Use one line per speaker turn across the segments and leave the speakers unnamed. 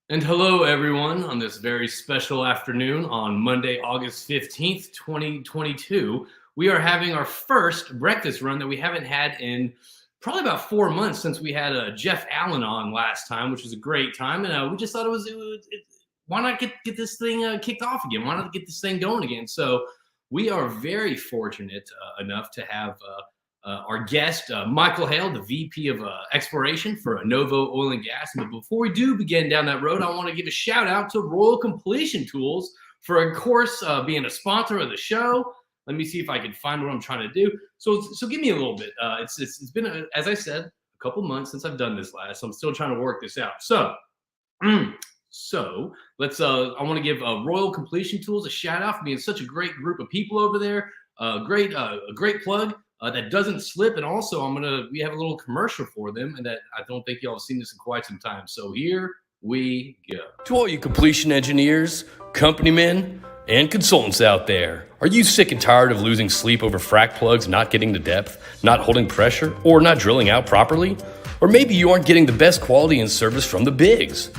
And hello, everyone, on this very special afternoon on Monday, August 15th, 2022. We are having our first breakfast run that we haven't had in probably about 4 months since we had Jeff Allen on last time, which was a great time. And we just thought why not get this thing kicked off again? Why not get this thing going again? So we are very fortunate enough to have our guest, Michael Hale, the VP of Exploration for Novo Oil Gas. But before we do begin down that road, I want to give a shout out to Royal Completion Tools for, of course, being a sponsor of the show. Let me see if I can find what I'm trying to do. So give me a little bit. It's been, as I said, a couple months since I've done this last. So I'm still trying to work this out. So let's. I want to give Royal Completion Tools a shout out for being such a great group of people over there. A great plug. That doesn't slip. And also, we have a little commercial for them, and that I don't think y'all have seen this in quite some time. So here we go. To all you completion engineers, company men, and consultants out there, are you sick and tired of losing sleep over frac plugs not getting to depth, not holding pressure, or not drilling out properly? Or maybe you aren't getting the best quality and service from the bigs.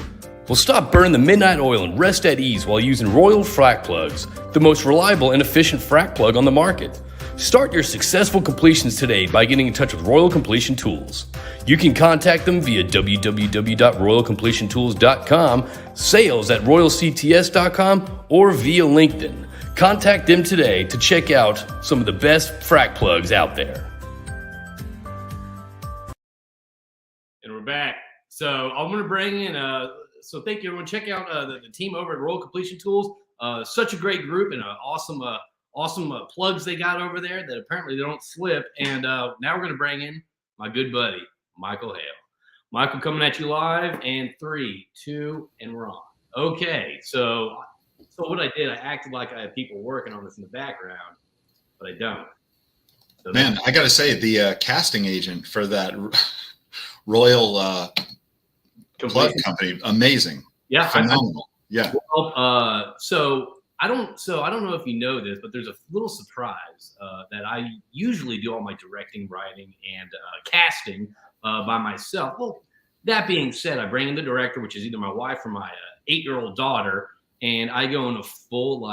Well, stop burning the midnight oil and rest at ease while using Royal frac plugs, the most reliable and efficient frac plug on the market. Start your successful completions today by getting in touch with Royal Completion Tools. You can contact them via www.royalcompletiontools.com, sales@royalcts.com, or via LinkedIn. Contact them today to check out some of the best frac plugs out there. And we're back. So I'm going to bring in, so thank you everyone. Check out the team over at Royal Completion Tools. Such a great group and awesome plugs they got over there that apparently they don't slip. And now we're going to bring in my good buddy, Michael Hale. Michael, coming at you live, and 3, 2, and we're on. Okay, so what I did, I acted like I had people working on this in the background, but I don't. So
man, I got to say, the casting agent for that Royal plug company, amazing.
Yeah,
phenomenal. Yeah.
Well, so I don't know if you know this, but there's a little surprise that I usually do all my directing, writing, and casting by myself. Well, that being said, I bring in the director, which is either my wife or my 8-year-old daughter, and I go in a full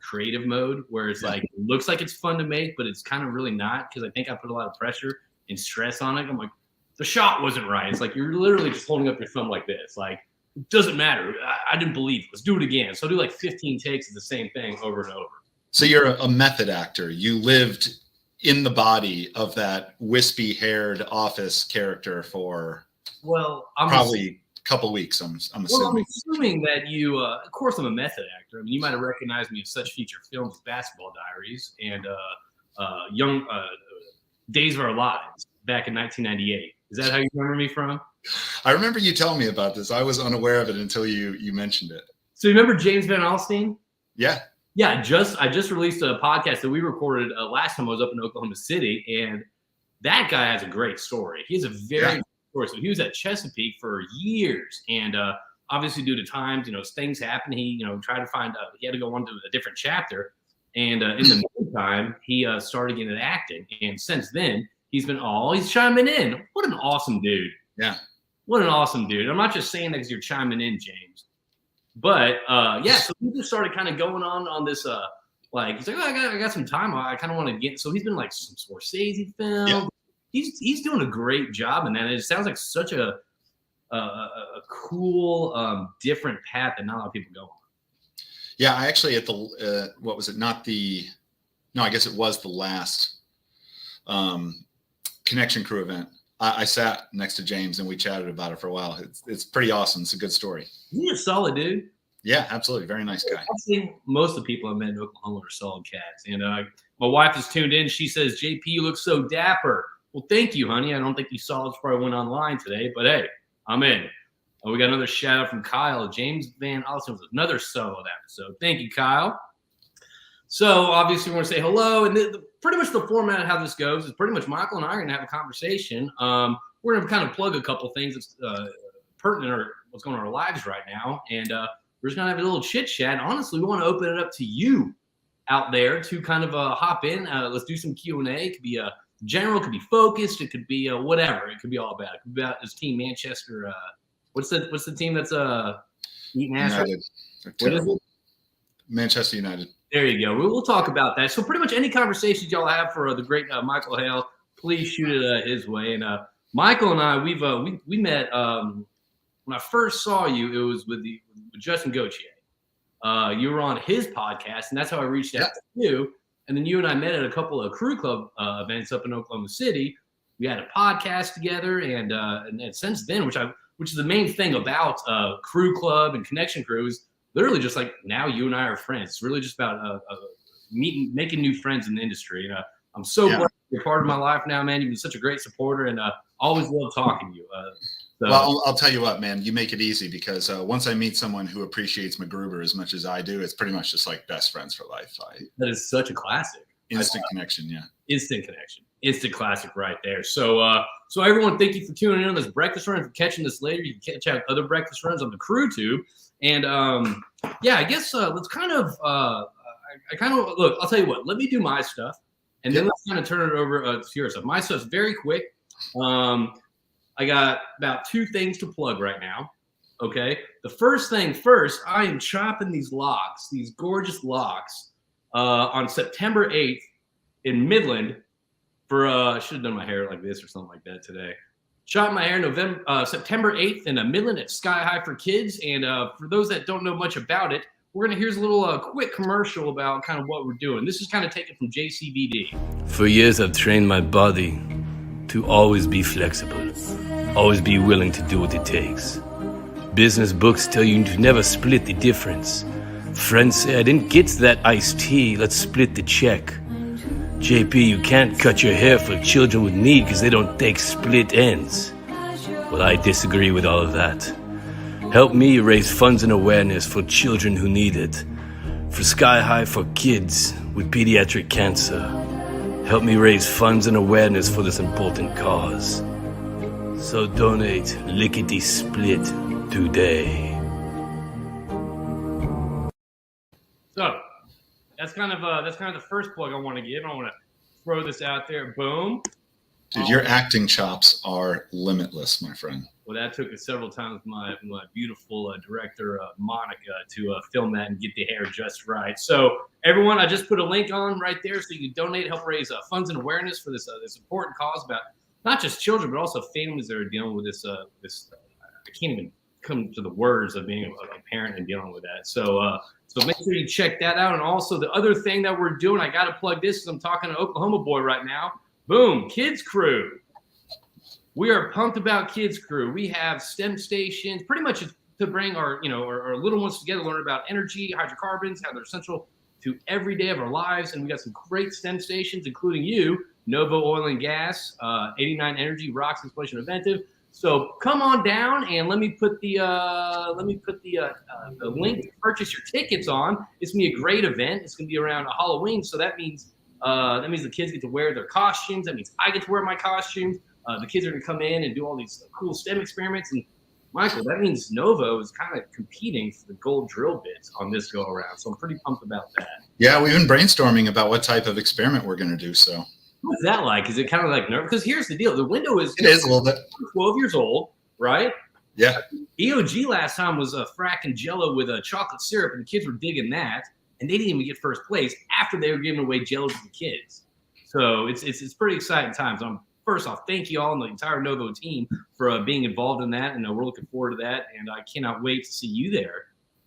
creative mode where it's like, it looks like it's fun to make, but it's kind of really not, because I think I put a lot of pressure and stress on it. I'm like, the shot wasn't right. It's like you're literally just holding up your thumb like this, like. It doesn't matter. I didn't believe it. Let's do it again. So I'll do like 15 takes of the same thing over and over.
So you're a method actor. You lived in the body of that wispy-haired office character for probably a couple weeks. I'm assuming.
Well, I'm assuming that you, of course, I'm a method actor. I mean, you might have recognized me in such feature films as Basketball Diaries and Young Days of Our Lives back in 1998. Is that how you remember me from?
I remember you telling me about this. I was unaware of it until you mentioned it.
So you remember James Van Alstyne?
Yeah.
Yeah, I just released a podcast that we recorded last time I was up in Oklahoma City, and that guy has a great story. He has a very good story. So he was at Chesapeake for years, and obviously due to times, things happen. He, tried to find out. He had to go on to a different chapter, and in the meantime, he started getting into acting, and since then, he's chiming in. What an awesome dude.
Yeah.
What an awesome dude. I'm not just saying that because you're chiming in, James. But, so we just started kind of going on this, he's like, I got some time. I kind of want to get, so he's been like some Scorsese film. Yeah. He's doing a great job in that. And it sounds like such a cool, different path that not a lot of people go on.
Yeah, I actually at the, what was it? I guess it was the last Connection Crew event. I sat next to James and we chatted about it for a while. It's pretty awesome. It's a good story.
You're a solid dude.
Yeah, absolutely. Very nice guy.
I've seen most of the people I've met in Oklahoma are solid cats. And my wife is tuned in. She says, JP, you look so dapper. Well, thank you, honey. I don't think you saw this before I went online today, but hey, I'm in. We got another shout out from Kyle. James Van Alstyne was another solo episode. Thank you, Kyle. So obviously we want to say hello, and pretty much the format of how this goes is pretty much Michael and I are going to have a conversation. We're going to kind of plug a couple things that's pertinent or what's going on in our lives right now, and we're just going to have a little chit chat. Honestly, we want to open it up to you out there to kind of hop in. Let's do some Q&A. It could be general, it could be focused, it could be whatever. It could be all about. It could be about this Team Manchester What's the team that's eating ass?
United.
What is it?
Manchester United.
There you go. We'll talk about that. So pretty much any conversations y'all have for the great Michael Hale, please shoot it his way. And Michael and I, we met when I first saw you. It was with Justin Gauthier. You were on his podcast, and that's how I reached out to you. And then you and I met at a couple of Crew Club events up in Oklahoma City. We had a podcast together, and since then, which is the main thing about Crew Club and Connection Crew is literally just like now you and I are friends. It's really just about making new friends in the industry. And I'm so glad you're part of my life now, man. You've been such a great supporter, and always love talking to you.
Well, I'll tell you what, man, you make it easy because once I meet someone who appreciates MacGruber as much as I do, it's pretty much just like best friends for life.
That is such a classic.
Instant connection, yeah.
Instant connection. Instant classic right there. So everyone, thank you for tuning in on this breakfast run. If you're catching this later, you can catch out other breakfast runs on the CrüeTube. And I guess let's kind of look, I'll tell you what, let me do my stuff. And then let's kind of turn it over to your stuff. My stuff's very quick. I got about 2 things to plug right now. Okay. The first thing first, I am chopping these gorgeous locks, on September 8th in Midland for, I should have done my hair like this or something like that today. Shot my hair September 8th in Midland at Sky High for Kids. And for those that don't know much about it, here's a little quick commercial about kind of what we're doing. This is kind of taken from JCVD.
For years, I've trained my body to always be flexible, always be willing to do what it takes. Business books tell you to never split the difference. Friends say, I didn't get that iced tea, let's split the check. JP, you can't cut your hair for children with need because they don't take split ends. Well, I disagree with all of that. Help me raise funds and awareness for children who need it. For Sky High for Kids with pediatric cancer. Help me raise funds and awareness for this important cause. So donate lickety-split today.
So that's kind of the first plug I want to give. I want to throw this out there. Boom.
Dude, your acting chops are limitless, my friend.
Well, that took us several times my beautiful director, Monica, to film that and get the hair just right. So everyone, I just put a link on right there so you can donate, help raise funds and awareness for this important cause about not just children, but also families that are dealing with this. I can't even come to the words of being a parent and dealing with that. So make sure you check that out. And also the other thing that we're doing, I got to plug this because I'm talking to Oklahoma boy right now. Boom, Kids Crew. We are pumped about Kids Crew. We have STEM stations, pretty much to bring our little ones together, learn about energy, hydrocarbons, how they're essential to every day of our lives. And we got some great STEM stations, including you, Novo Oil Gas, 89 Energy, Rocks, Inspiration, Inventive. So come on down and let me put the link to purchase your tickets on. It's gonna be a great event. It's gonna be around Halloween, so that means the kids get to wear their costumes. That means I get to wear my costumes. The kids are gonna come in and do all these cool STEM experiments. And Michael, that means Novo is kind of competing for the gold drill bits on this go around. So I'm pretty pumped about that.
Yeah, we've been brainstorming about what type of experiment we're gonna do. So.
What's that like? Is it kind of like nerve? Because here's the deal: the window is
a little bit
12 years old, right?
Yeah.
EOG last time was fracking Jello with chocolate syrup, and the kids were digging that, and they didn't even get first place after they were giving away Jello to the kids. So it's pretty exciting times. First off, thank you all and the entire Novo team for being involved in that, and we're looking forward to that. And I cannot wait to see you there,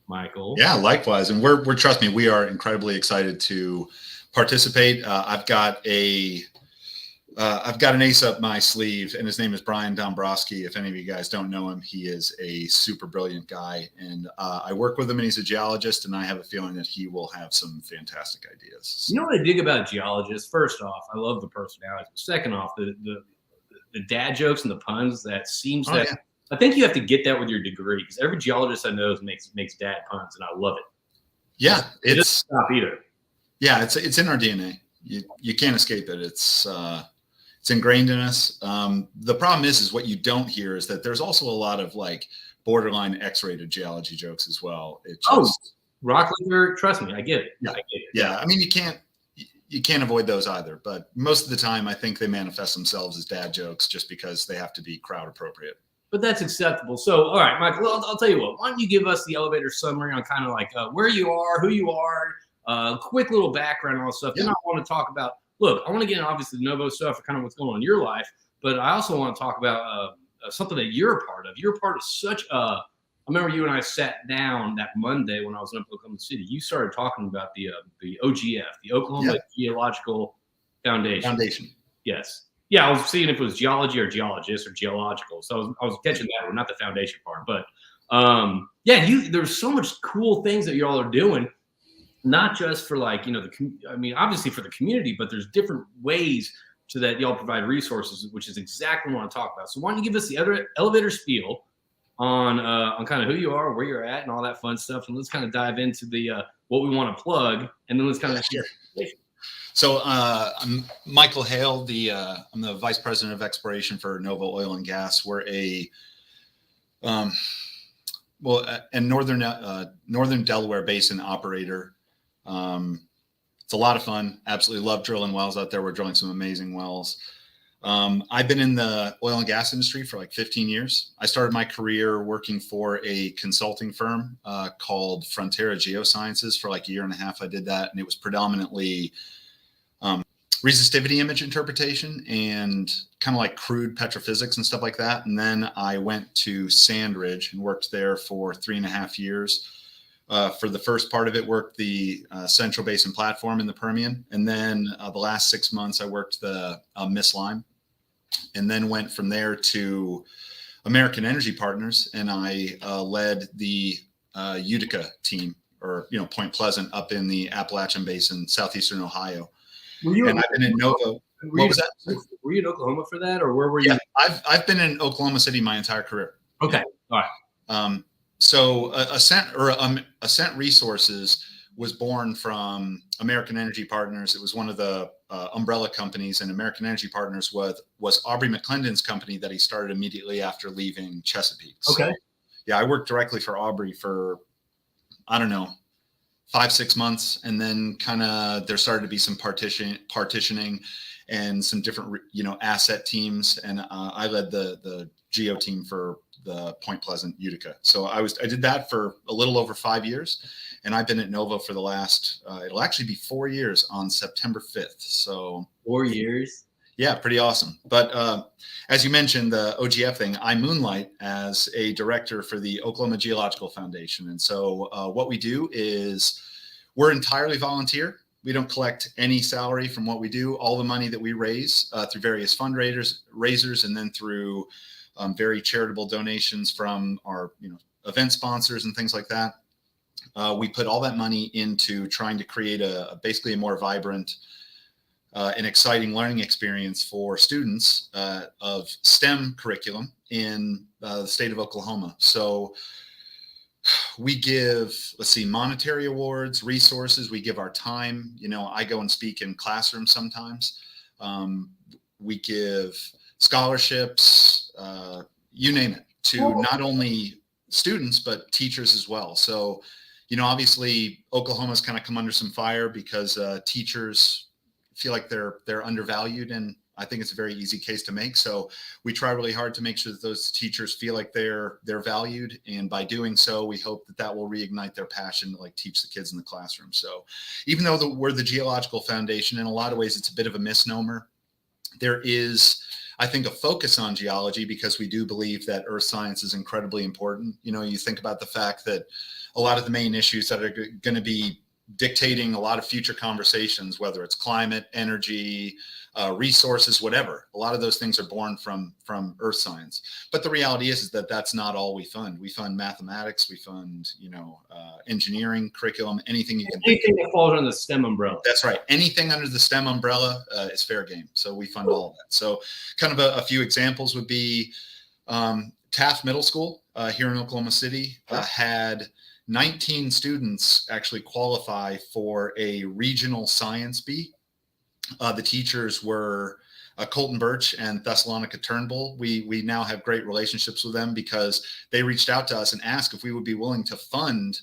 Michael.
Yeah, likewise. And we're trust me, we are incredibly excited to participate. I've got an ace up my sleeve, and his name is Brian Dombrowski. If any of you guys don't know him, he is a super brilliant guy, and I work with him, and he's a geologist, and I have a feeling that he will have some fantastic ideas.
You know what I dig about geologists? First off, I love the personality. Second off, the dad jokes and the puns. That seems that yeah. I think you have to get that with your degree, because every geologist I know makes dad puns, and I love it.
Yeah,
it doesn't stop either.
Yeah, it's in our DNA. You can't escape it. It's ingrained in us. The problem is what you don't hear is that there's also a lot of like borderline X-rated geology jokes as well.
Rocklinger, trust me, I get it.
Yeah.
I get it.
Yeah, I mean you can't avoid those either. But most of the time, I think they manifest themselves as dad jokes just because they have to be crowd appropriate.
but that's acceptable. So, all right, Michael, I'll tell you what. Why don't you give us the elevator summary on kind of like where you are, who you are, quick little background, all that stuff. Then I want to talk about. Look, I want to get into obviously the Novo stuff, kind of what's going on in your life, but I also want to talk about something that you're a part of. You're part of such a. I remember you and I sat down that Monday when I was in Oklahoma City. You started talking about the OGF, the Oklahoma Geological Foundation. Yes. Yeah, I was seeing if it was geology or geologist or geological. So I was catching that one, not the foundation part. But there's so much cool things that y'all are doing, not just for like, obviously for the community, but there's different ways to that y'all provide resources, which is exactly what I want to talk about. So why don't you give us the other elevator spiel on kind of who you are, where you're at, and all that fun stuff, and let's kind of dive into the what we want to plug, and then let's kind of
So I'm Michael Hale. I'm the vice president of exploration for Novo Oil Gas. We're a northern Delaware basin operator. It's a lot of fun. Absolutely love drilling wells out there. We're drilling some amazing wells. I've been in the oil and gas industry for like 15 years. I started my career working for a consulting firm called Frontera Geosciences for like a year and a half. I did that, and it was predominantly resistivity image interpretation and kind of like crude petrophysics and stuff like that. And then I went to Sandridge and worked there for 3.5 years. For the first part of it, worked the Central Basin Platform in the Permian. And then the last 6 months, I worked the Miss Lime, and then went from there to American Energy Partners. And I led the Utica team, or, Point Pleasant up in the Appalachian Basin, southeastern Ohio. And I've been in Novo. What was that?
Were you in Oklahoma for that, or where were you?
Yeah, I've been in Oklahoma City my entire career.
Okay, all
right. So Ascent Resources was born from American Energy Partners. It was one of the umbrella companies, and American Energy Partners was Aubrey McClendon's company that he started immediately after leaving Chesapeake.
Okay.
So, I worked directly for Aubrey for, 5-6 months, and then kind of there started to be some partitioning and some different asset teams, and I led the geo team for the Point Pleasant Utica. So I did that for a little over 5 years, and I've been at Novo for the last it'll actually be 4 years on September 5th. So
4 years.
Yeah, pretty awesome. But as you mentioned, the OGF thing, I moonlight as a director for the Oklahoma Geological Foundation. And so what we do is we're entirely volunteer. We don't collect any salary from what we do. All the money that we raise through various fundraisers, and then through very charitable donations from our event sponsors and things like that. We put all that money into trying to create basically a more vibrant an exciting learning experience for students of STEM curriculum in the state of Oklahoma. So we give, monetary awards, resources. We give our time. I go and speak in classrooms sometimes. We give scholarships, you name it, to not only students, but teachers as well. So, obviously Oklahoma's kind of come under some fire because teachers feel like they're undervalued, and I think it's a very easy case to make. So we try really hard to make sure that those teachers feel like they're valued, and by doing so, we hope that will reignite their passion to teach the kids in the classroom. So even though we're the Geological Foundation, in a lot of ways it's a bit of a misnomer. There is, I think, a focus on geology because we do believe that earth science is incredibly important. You think about the fact that a lot of the main issues that are going to be dictating a lot of future conversations, whether it's climate, energy, resources, whatever. A lot of those things are born from earth science. But the reality is that that's not all we fund. We fund mathematics, we fund, engineering, curriculum, anything you can think of.
Anything that falls under the STEM umbrella.
That's right. Anything under the STEM umbrella is fair game. So we fund all of that. So kind of a few examples would be Taft Middle School here in Oklahoma City had 19 students actually qualify for a regional science bee. The teachers were Colton Birch and Thessalonica Turnbull. We now have great relationships with them because they reached out to us and asked if we would be willing to fund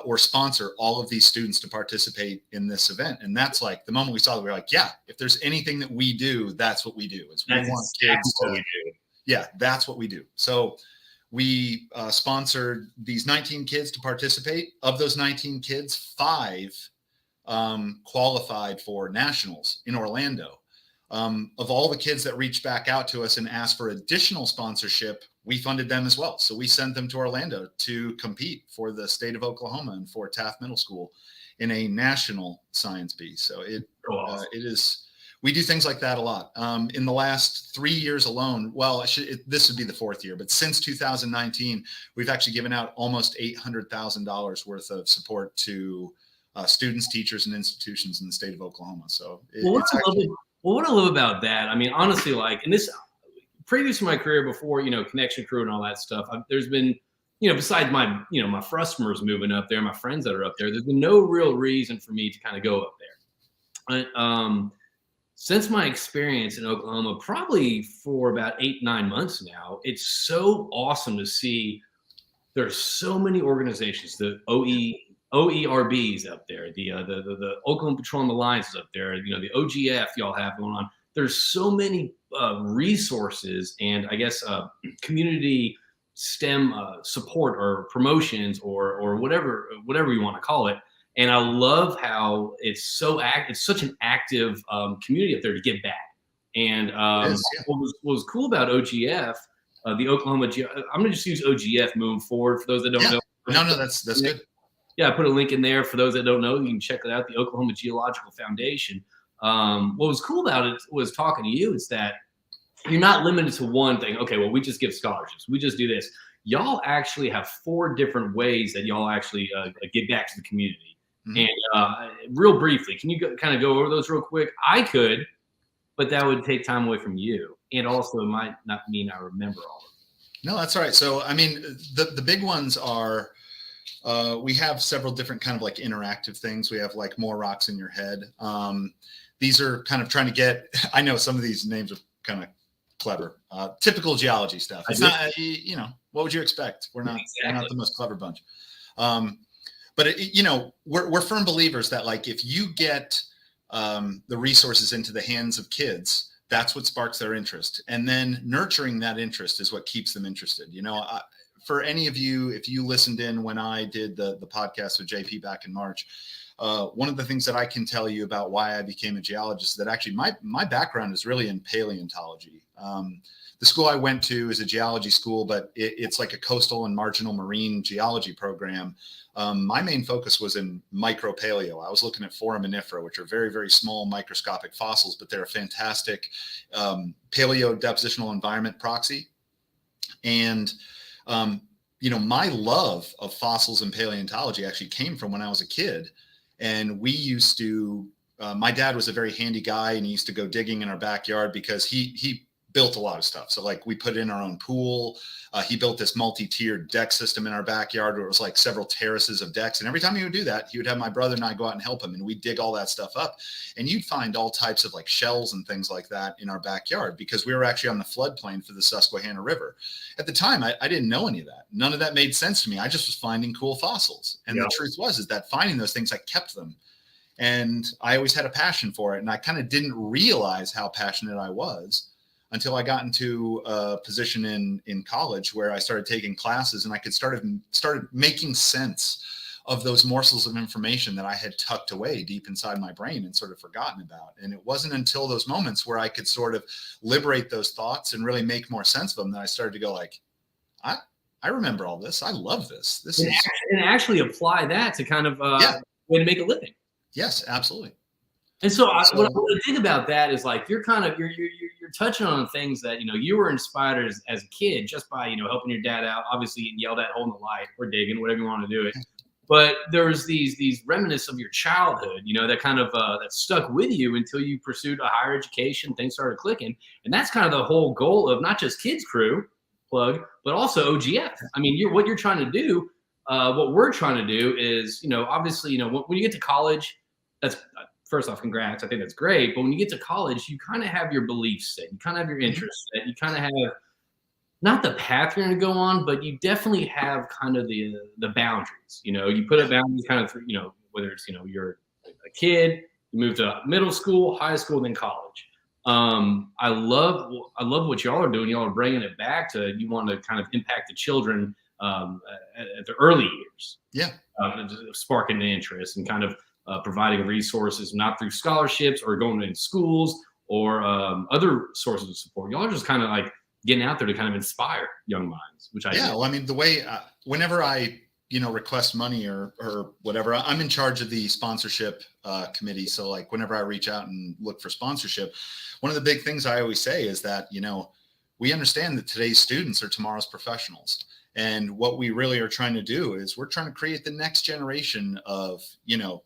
or sponsor all of these students to participate in this event. And that's the moment we saw that, we were like, yeah, if there's anything that we do, that's what we do. We want kids to, Yeah, that's what we do. So we sponsored these 19 kids to participate. Of those 19 kids, 5 qualified for nationals in Orlando. Of all the kids that reached back out to us and asked for additional sponsorship, we funded them as well. So we sent them to Orlando to compete for the state of Oklahoma and for Taft Middle School in a national science bee. So it is, we do things like that a lot. In the last 3 years alone, well, this would be the 4th year, but since 2019, we've actually given out almost $800,000 worth of support to students, teachers, and institutions in the state of Oklahoma. So
what I love about that, I mean, honestly, like, and this previous to my career before, Connection Crew and all that stuff, there's been, besides my, my frustumers moving up there, my friends that are up there, there's been no real reason for me to kind of go up there. Since my experience in Oklahoma, probably for about 8-9 months now, it's so awesome to see there's so many organizations, the OERBs up there, the Oklahoma Petroleum Alliance is up there, the OGF y'all have going on. There's so many resources and I guess community STEM support or promotions or whatever you want to call it. And I love how it's such an active community up there to give back. And what was cool about OGF, the Oklahoma, I'm going to just use OGF moving forward for those that don't know.
No, that's good.
Yeah, I put a link in there for those that don't know. You can check it out, the Oklahoma Geological Foundation. What was cool about it was talking to you is that you're not limited to one thing. Okay, well, we just give scholarships. We just do this. Y'all actually have 4 different ways that y'all actually give back to the community. Mm-hmm. And real briefly, can you kind of go over those real quick? I could, but that would take time away from you. And also it might not mean I remember all of them.
No, that's all right. So, I mean, the big ones are, we have several different kind of like interactive things. We have like More Rocks in Your Head. These are kind of trying to get, I know some of these names are kind of clever, typical geology stuff. It's not, what would you expect? We're not the most clever bunch. But we're firm believers that like, if you get the resources into the hands of kids, that's what sparks their interest. And then nurturing that interest is what keeps them interested. For any of you, if you listened in when I did the podcast with JP back in March, one of the things that I can tell you about why I became a geologist is that actually my background is really in paleontology. The school I went to is a geology school, but it's like a coastal and marginal marine geology program. My main focus was in micropaleo. I was looking at foraminifera, which are very, very small microscopic fossils, but they're a fantastic paleo depositional environment proxy. And my love of fossils and paleontology actually came from when I was a kid. And we used to, my dad was a very handy guy and he used to go digging in our backyard because he built a lot of stuff. So like we put in our own pool. He built this multi-tiered deck system in our backyard where it was like several terraces of decks. And every time he would do that, he would have my brother and I go out and help him. And we'd dig all that stuff up. And you'd find all types of like shells and things like that in our backyard because we were actually on the floodplain for the Susquehanna River. At the time, I didn't know any of that. None of that made sense to me. I just was finding cool fossils. And the truth is that finding those things, I kept them. And I always had a passion for it. And I kind of didn't realize how passionate I was until I got into a position in college where I started taking classes and I could started making sense of those morsels of information that I had tucked away deep inside my brain and sort of forgotten about. And it wasn't until those moments where I could sort of liberate those thoughts and really make more sense of them that I started to go like, I remember all this. I love this.
And actually apply that to kind of way to make a living.
Yes, absolutely.
And so what I think about that is like you're touching on things that you were inspired as a kid just by helping your dad out, obviously getting yelled at, holding the light or digging, whatever you want to do it. But there's these remnants of your childhood, that kind of that stuck with you until you pursued a higher education. Things started clicking, and that's kind of the whole goal of not just Kids Crew plug, but also OGF. I mean, what you're trying to do, what we're trying to do is obviously when you get to college, that's first off, congrats. I think that's great. But when you get to college, you kind of have your beliefs set. You kind of have your interests set. You kind of have not the path you're going to go on, but you definitely have kind of the boundaries. You put a boundary kind of, whether it's, you're a kid, you move to middle school, high school, then college. I love what y'all are doing. Y'all are bringing it back to, you want to kind of impact the children at the early years.
Yeah.
Sparking the interest and kind of providing resources, not through scholarships or going in schools or other sources of support. Y'all are just kind of like getting out there to kind of inspire young minds, which I do.
Well, I mean, the way whenever I request money or whatever, I'm in charge of the sponsorship committee. So like whenever I reach out and look for sponsorship, one of the big things I always say is that, we understand that today's students are tomorrow's professionals. And what we really are trying to do is we're trying to create the next generation of,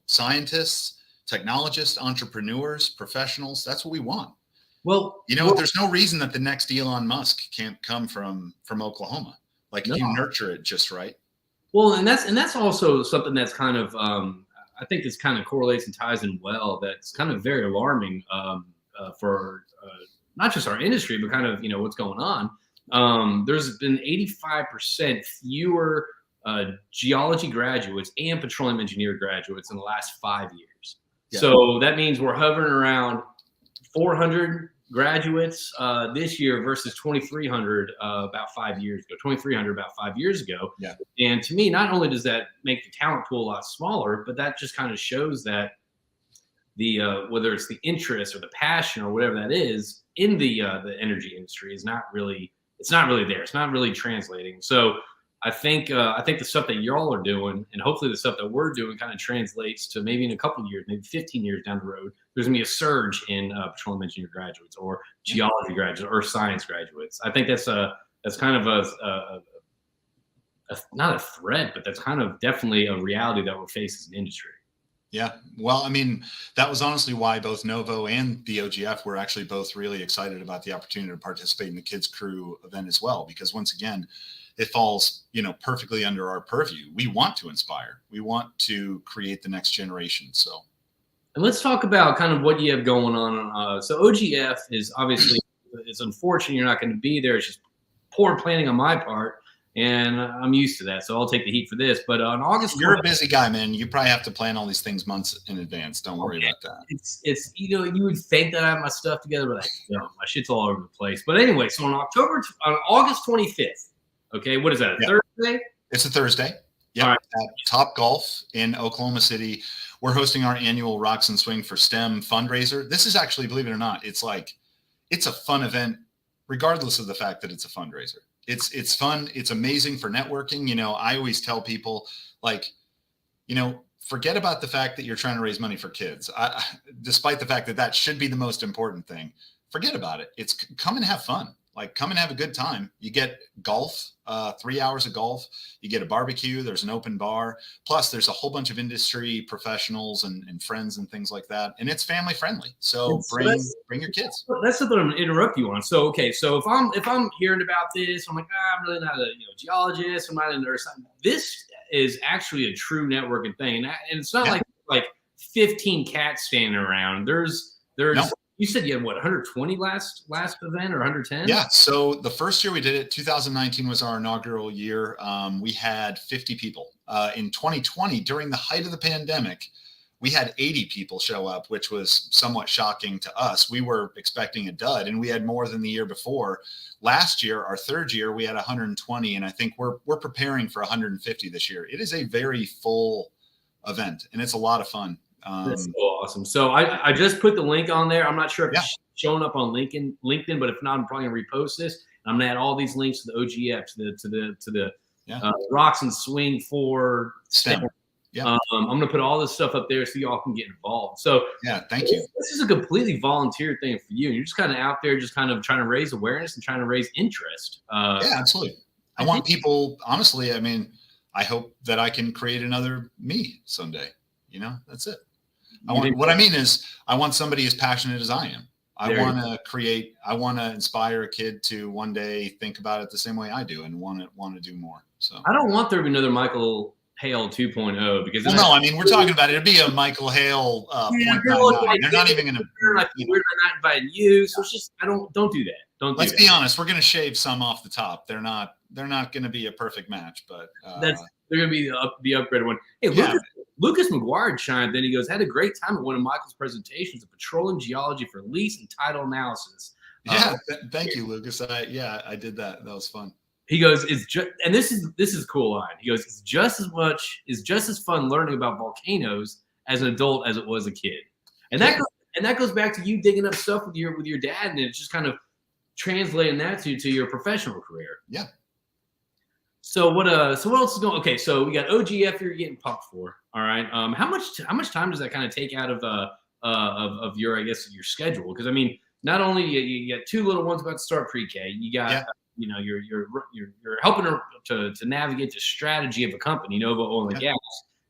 scientists, technologists, entrepreneurs, professionals. That's what we want.
Well,
there's no reason that the next Elon Musk can't come from Oklahoma. Like if you nurture it just right.
Well, and that's also something that's kind of, I think this kind of correlates and ties in well. That's kind of very alarming for not just our industry, but kind of, what's going on. There's been 85% fewer geology graduates and petroleum engineer graduates in the last 5 years. Yeah. So that means we're hovering around 400 graduates this year versus 2,300 about 5 years ago. 2,300 about 5 years ago.
Yeah.
And to me, not only does that make the talent pool a lot smaller, but that just kind of shows that the whether it's the interest or the passion or whatever that is in the energy industry is not really. It's not really there. It's not really translating. So I think the stuff that y'all are doing, and hopefully the stuff that we're doing, kind of translates to maybe in a couple of years, maybe 15 years down the road, there's gonna be a surge in petroleum engineer graduates or geology graduates or science graduates. I think that's kind of a not a threat, but that's kind of definitely a reality that we're facing as an industry.
Yeah. Well, I mean, that was honestly why both Novo and the OGF were actually both really excited about the opportunity to participate in the Kids Crew event as well, because once again, it falls, perfectly under our purview. We want to inspire. We want to create the next generation. So,
and let's talk about kind of what you have going on. So OGF is obviously, it's unfortunate you're not going to be there. It's just poor planning on my part. And I'm used to that, so I'll take the heat for this. But on August,
you're a busy guy, man. You probably have to plan all these things months in advance. Don't worry about that.
It's you would think that I have my stuff together, but my shit's all over the place. But anyway, so on August 25th, okay, what is that? Thursday?
It's a Thursday. Yeah, right. At Top Golf in Oklahoma City, we're hosting our annual Rocks and Swing for STEM fundraiser. This is actually, believe it or not, it's a fun event, regardless of the fact that it's a fundraiser. It's fun. It's amazing for networking. I always tell people, forget about the fact that you're trying to raise money for kids. Despite the fact that should be the most important thing, forget about it. It's come and have fun. Come and have a good time. You get golf, 3 hours of golf. You get a barbecue. There's an open bar. Plus, there's a whole bunch of industry professionals and friends and things like that. And it's family friendly. So bring your kids.
That's something I'm going to interrupt you on. So, okay. So if I'm hearing about this, I'm like, I'm really not a geologist. I'm not a nurse. This is actually a true networking thing. And it's not like 15 cats standing around. There's no. You said you had 120 last event or 110?
Yeah. So the first year we did it, 2019 was our inaugural year. We had 50 people. In 2020, during the height of the pandemic, we had 80 people show up, which was somewhat shocking to us. We were expecting a dud, and we had more than the year before. Last year, our third year, we had 120, and I think we're preparing for 150 this year. It is a very full event, and it's a lot of fun.
That's so awesome. So I just put the link on there. I'm not sure if it's showing up on LinkedIn, but if not, I'm probably gonna repost this. I'm gonna add all these links to the OGF, to the Rocks and Swing for STEM. Yeah. I'm gonna put all this stuff up there so y'all can get involved. So
thank you.
This is a completely volunteer thing for you. You're just kind of out there, just kind of trying to raise awareness and trying to raise interest.
Absolutely. I want people. Honestly, I mean, I hope that I can create another me someday. That's it. What I mean is I want somebody as passionate as I am. I want to inspire a kid to one day think about it the same way I do and want to do more. So
I don't want there to be another Michael Hale 2.0 because
no, I mean, we're talking about it'd be a Michael Hale 0.99. They're not even going to.
We're not inviting you, so it's just don't do that.
Let's be honest. We're going to shave some off the top. They're not going to be a perfect match, but
they're going to be the upgraded one. Hey, Lucas McGuire chimed in. He goes, had a great time at one of Michael's presentations of petroleum geology for lease and title analysis.
Yeah, thank you, Lucas. I did that. That was fun.
He goes, it's just, and this is a cool line. He goes, it's just as fun learning about volcanoes as an adult as it was a kid. And that goes back to you digging up stuff with your dad, and it's just kind of translating that to your professional career.
Yeah.
So what else is going? Okay, so we got OGF you're getting pumped for. All right. How much time does that kind of take out of your, I guess, your schedule? Because I mean, not only you got two little ones about to start pre-K, you got you're helping her to navigate the strategy of a company, Novo Oil Gas.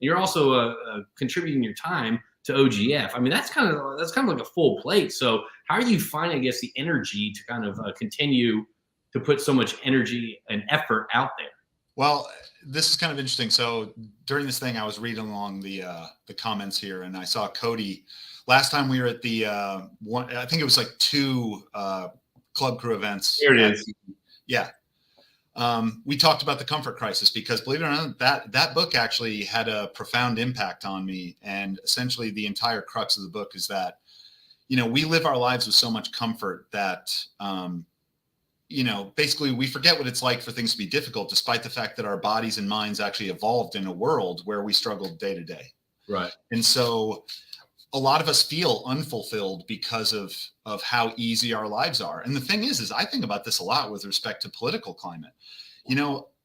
You're also contributing your time to OGF. I mean, that's kind of like a full plate. So how are you finding, I guess, the energy to kind of continue to put so much energy and effort out there?
Well, this is kind of interesting. So during this thing, I was reading along the comments here, and I saw Cody. Last time we were at the one, I think it was like 2 Club Crew events.
Here it is.
Yeah. We talked about the comfort crisis because, believe it or not, that book actually had a profound impact on me. And essentially the entire crux of the book is that, we live our lives with so much comfort that, basically we forget what it's like for things to be difficult, despite the fact that our bodies and minds actually evolved in a world where we struggled day to day.
Right.
And so a lot of us feel unfulfilled because of how easy our lives are. And the thing is I think about this a lot with respect to political climate.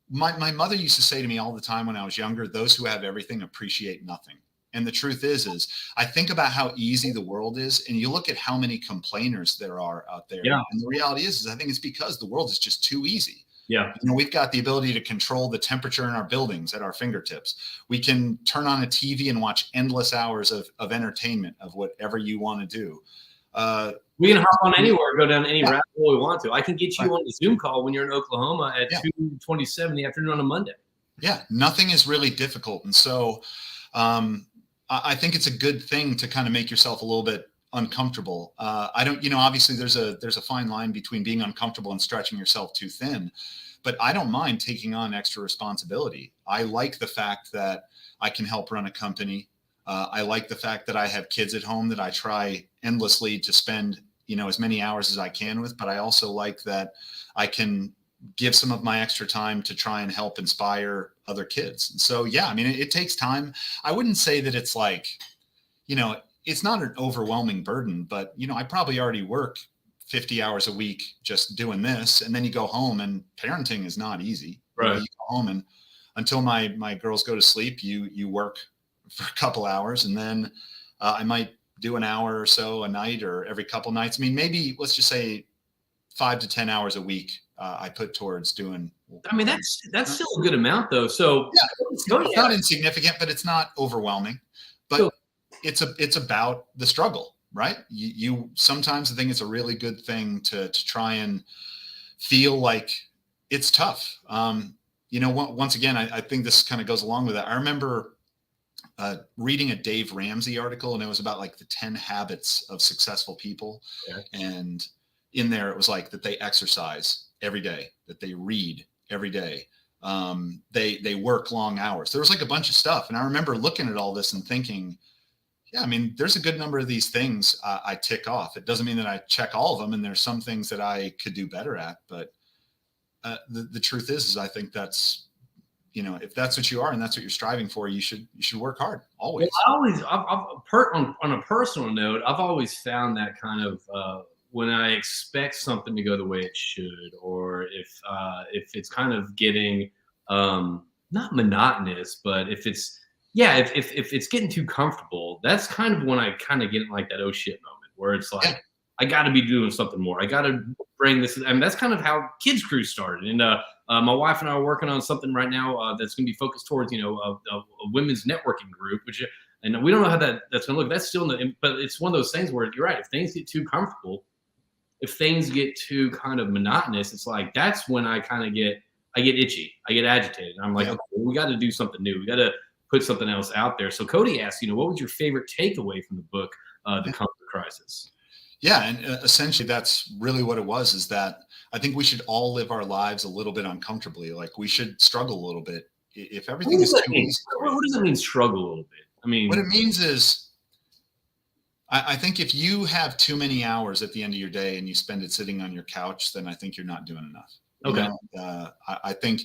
My mother used to say to me all the time when I was younger, those who have everything appreciate nothing. And the truth is I think about how easy the world is, and you look at how many complainers there are out there.
Yeah.
And the reality is I think it's because the world is just too easy.
Yeah.
We've got the ability to control the temperature in our buildings at our fingertips. We can turn on a TV and watch endless hours of entertainment of whatever you want to do.
We can hop on anywhere, go down any rabbit hole we want to. I can get you on the Zoom call when you're in Oklahoma at 2:27 in the afternoon on a Monday. Yeah.
Nothing is really difficult. And so I think it's a good thing to kind of make yourself a little bit uncomfortable. I don't, obviously there's a fine line between being uncomfortable and stretching yourself too thin, but I don't mind taking on extra responsibility. I like the fact that I can help run a company. I like the fact that I have kids at home that I try endlessly to spend, as many hours as I can with, but I also like that I can give some of my extra time to try and help inspire other kids. And so, yeah, I mean, it takes time. I wouldn't say that it's like, it's not an overwhelming burden, but, I probably already work 50 hours a week just doing this. And then you go home, and parenting is not easy.
Right.
You go home, and until my girls go to sleep, you work for a couple hours, and then I might do an hour or so a night or every couple nights. I mean, maybe let's just say 5 to 10 hours a week I put towards doing.
I mean, that's still a good amount though. So
it's not insignificant, but it's not overwhelming. But it's about the struggle, right? You sometimes I think it's a really good thing to try and feel like it's tough. Once again, I think this kind of goes along with that. I remember reading a Dave Ramsey article, and it was about like the 10 habits of successful people.
Okay.
And in there, it was like that they exercise every day, that they read every day. They work long hours. There was like a bunch of stuff. And I remember looking at all this and thinking, yeah, I mean, there's a good number of these things I tick off. It doesn't mean that I check all of them. And there's some things that I could do better at. But the truth is I think that's, if that's what you are and that's what you're striving for, you should work hard always.
Well, on a personal note, I've always found that kind of when I expect something to go the way it should, or if it's kind of getting not monotonous, but if it's getting too comfortable, that's kind of when I kind of get in like that oh shit moment where it's like I got to be doing something more. I got to bring this. I mean, that's kind of how Kids Crew started. And my wife and I are working on something right now that's going to be focused towards, a women's networking group, and we don't know how that's going to look. That's still, but it's one of those things where you're right. If things get too comfortable, if things get too kind of monotonous, it's like, that's when I get itchy. I get agitated. I'm like, okay, we got to do something new. We got to put something else out there. So Cody asked, what was your favorite takeaway from the book, The Comfort Crisis?
Yeah. And essentially that's really what it was, is that I think we should all live our lives a little bit uncomfortably. Like we should struggle a little bit. If everything is too easy.
What does it mean, struggle a little bit? I mean,
what it means is, I think if you have too many hours at the end of your day and you spend it sitting on your couch, then I think you're not doing enough.
okay.
I think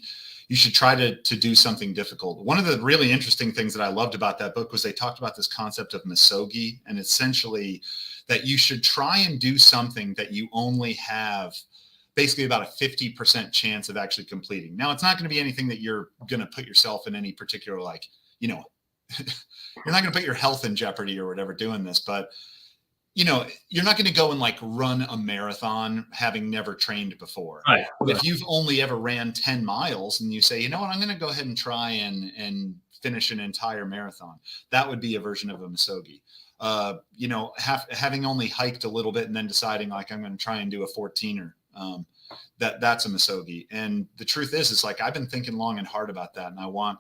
you should try to do something difficult. One of the really interesting things that I loved about that book was they talked about this concept of misogi, and essentially that you should try and do something that you only have basically about a 50% chance of actually completing. Now, it's not going to be anything that you're going to put yourself in any particular, like, you're not going to put your health in jeopardy or whatever doing this, but you're not going to go and like run a marathon having never trained before.
Right.
If you've only ever ran 10 miles and you say, you know what, I'm going to go ahead and try and finish an entire marathon, that would be a version of a misogi. Having only hiked a little bit and then deciding like I'm going to try and do a 14er, that's a misogi. And the truth is like I've been thinking long and hard about that, and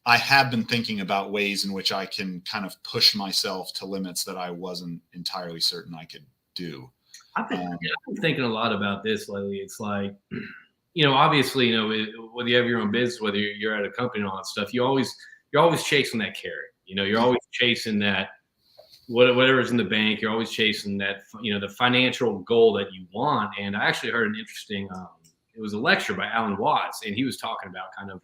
I have been thinking about ways in which I can kind of push myself to limits that I wasn't entirely certain I could do.
I've been thinking a lot about this lately. It's like, obviously, whether you have your own business, whether you're at a company and all that stuff, you're always chasing that carrot. You're always chasing that whatever's in the bank. You're always chasing that, the financial goal that you want. And I actually heard an interesting, it was a lecture by Alan Watts, and he was talking about kind of,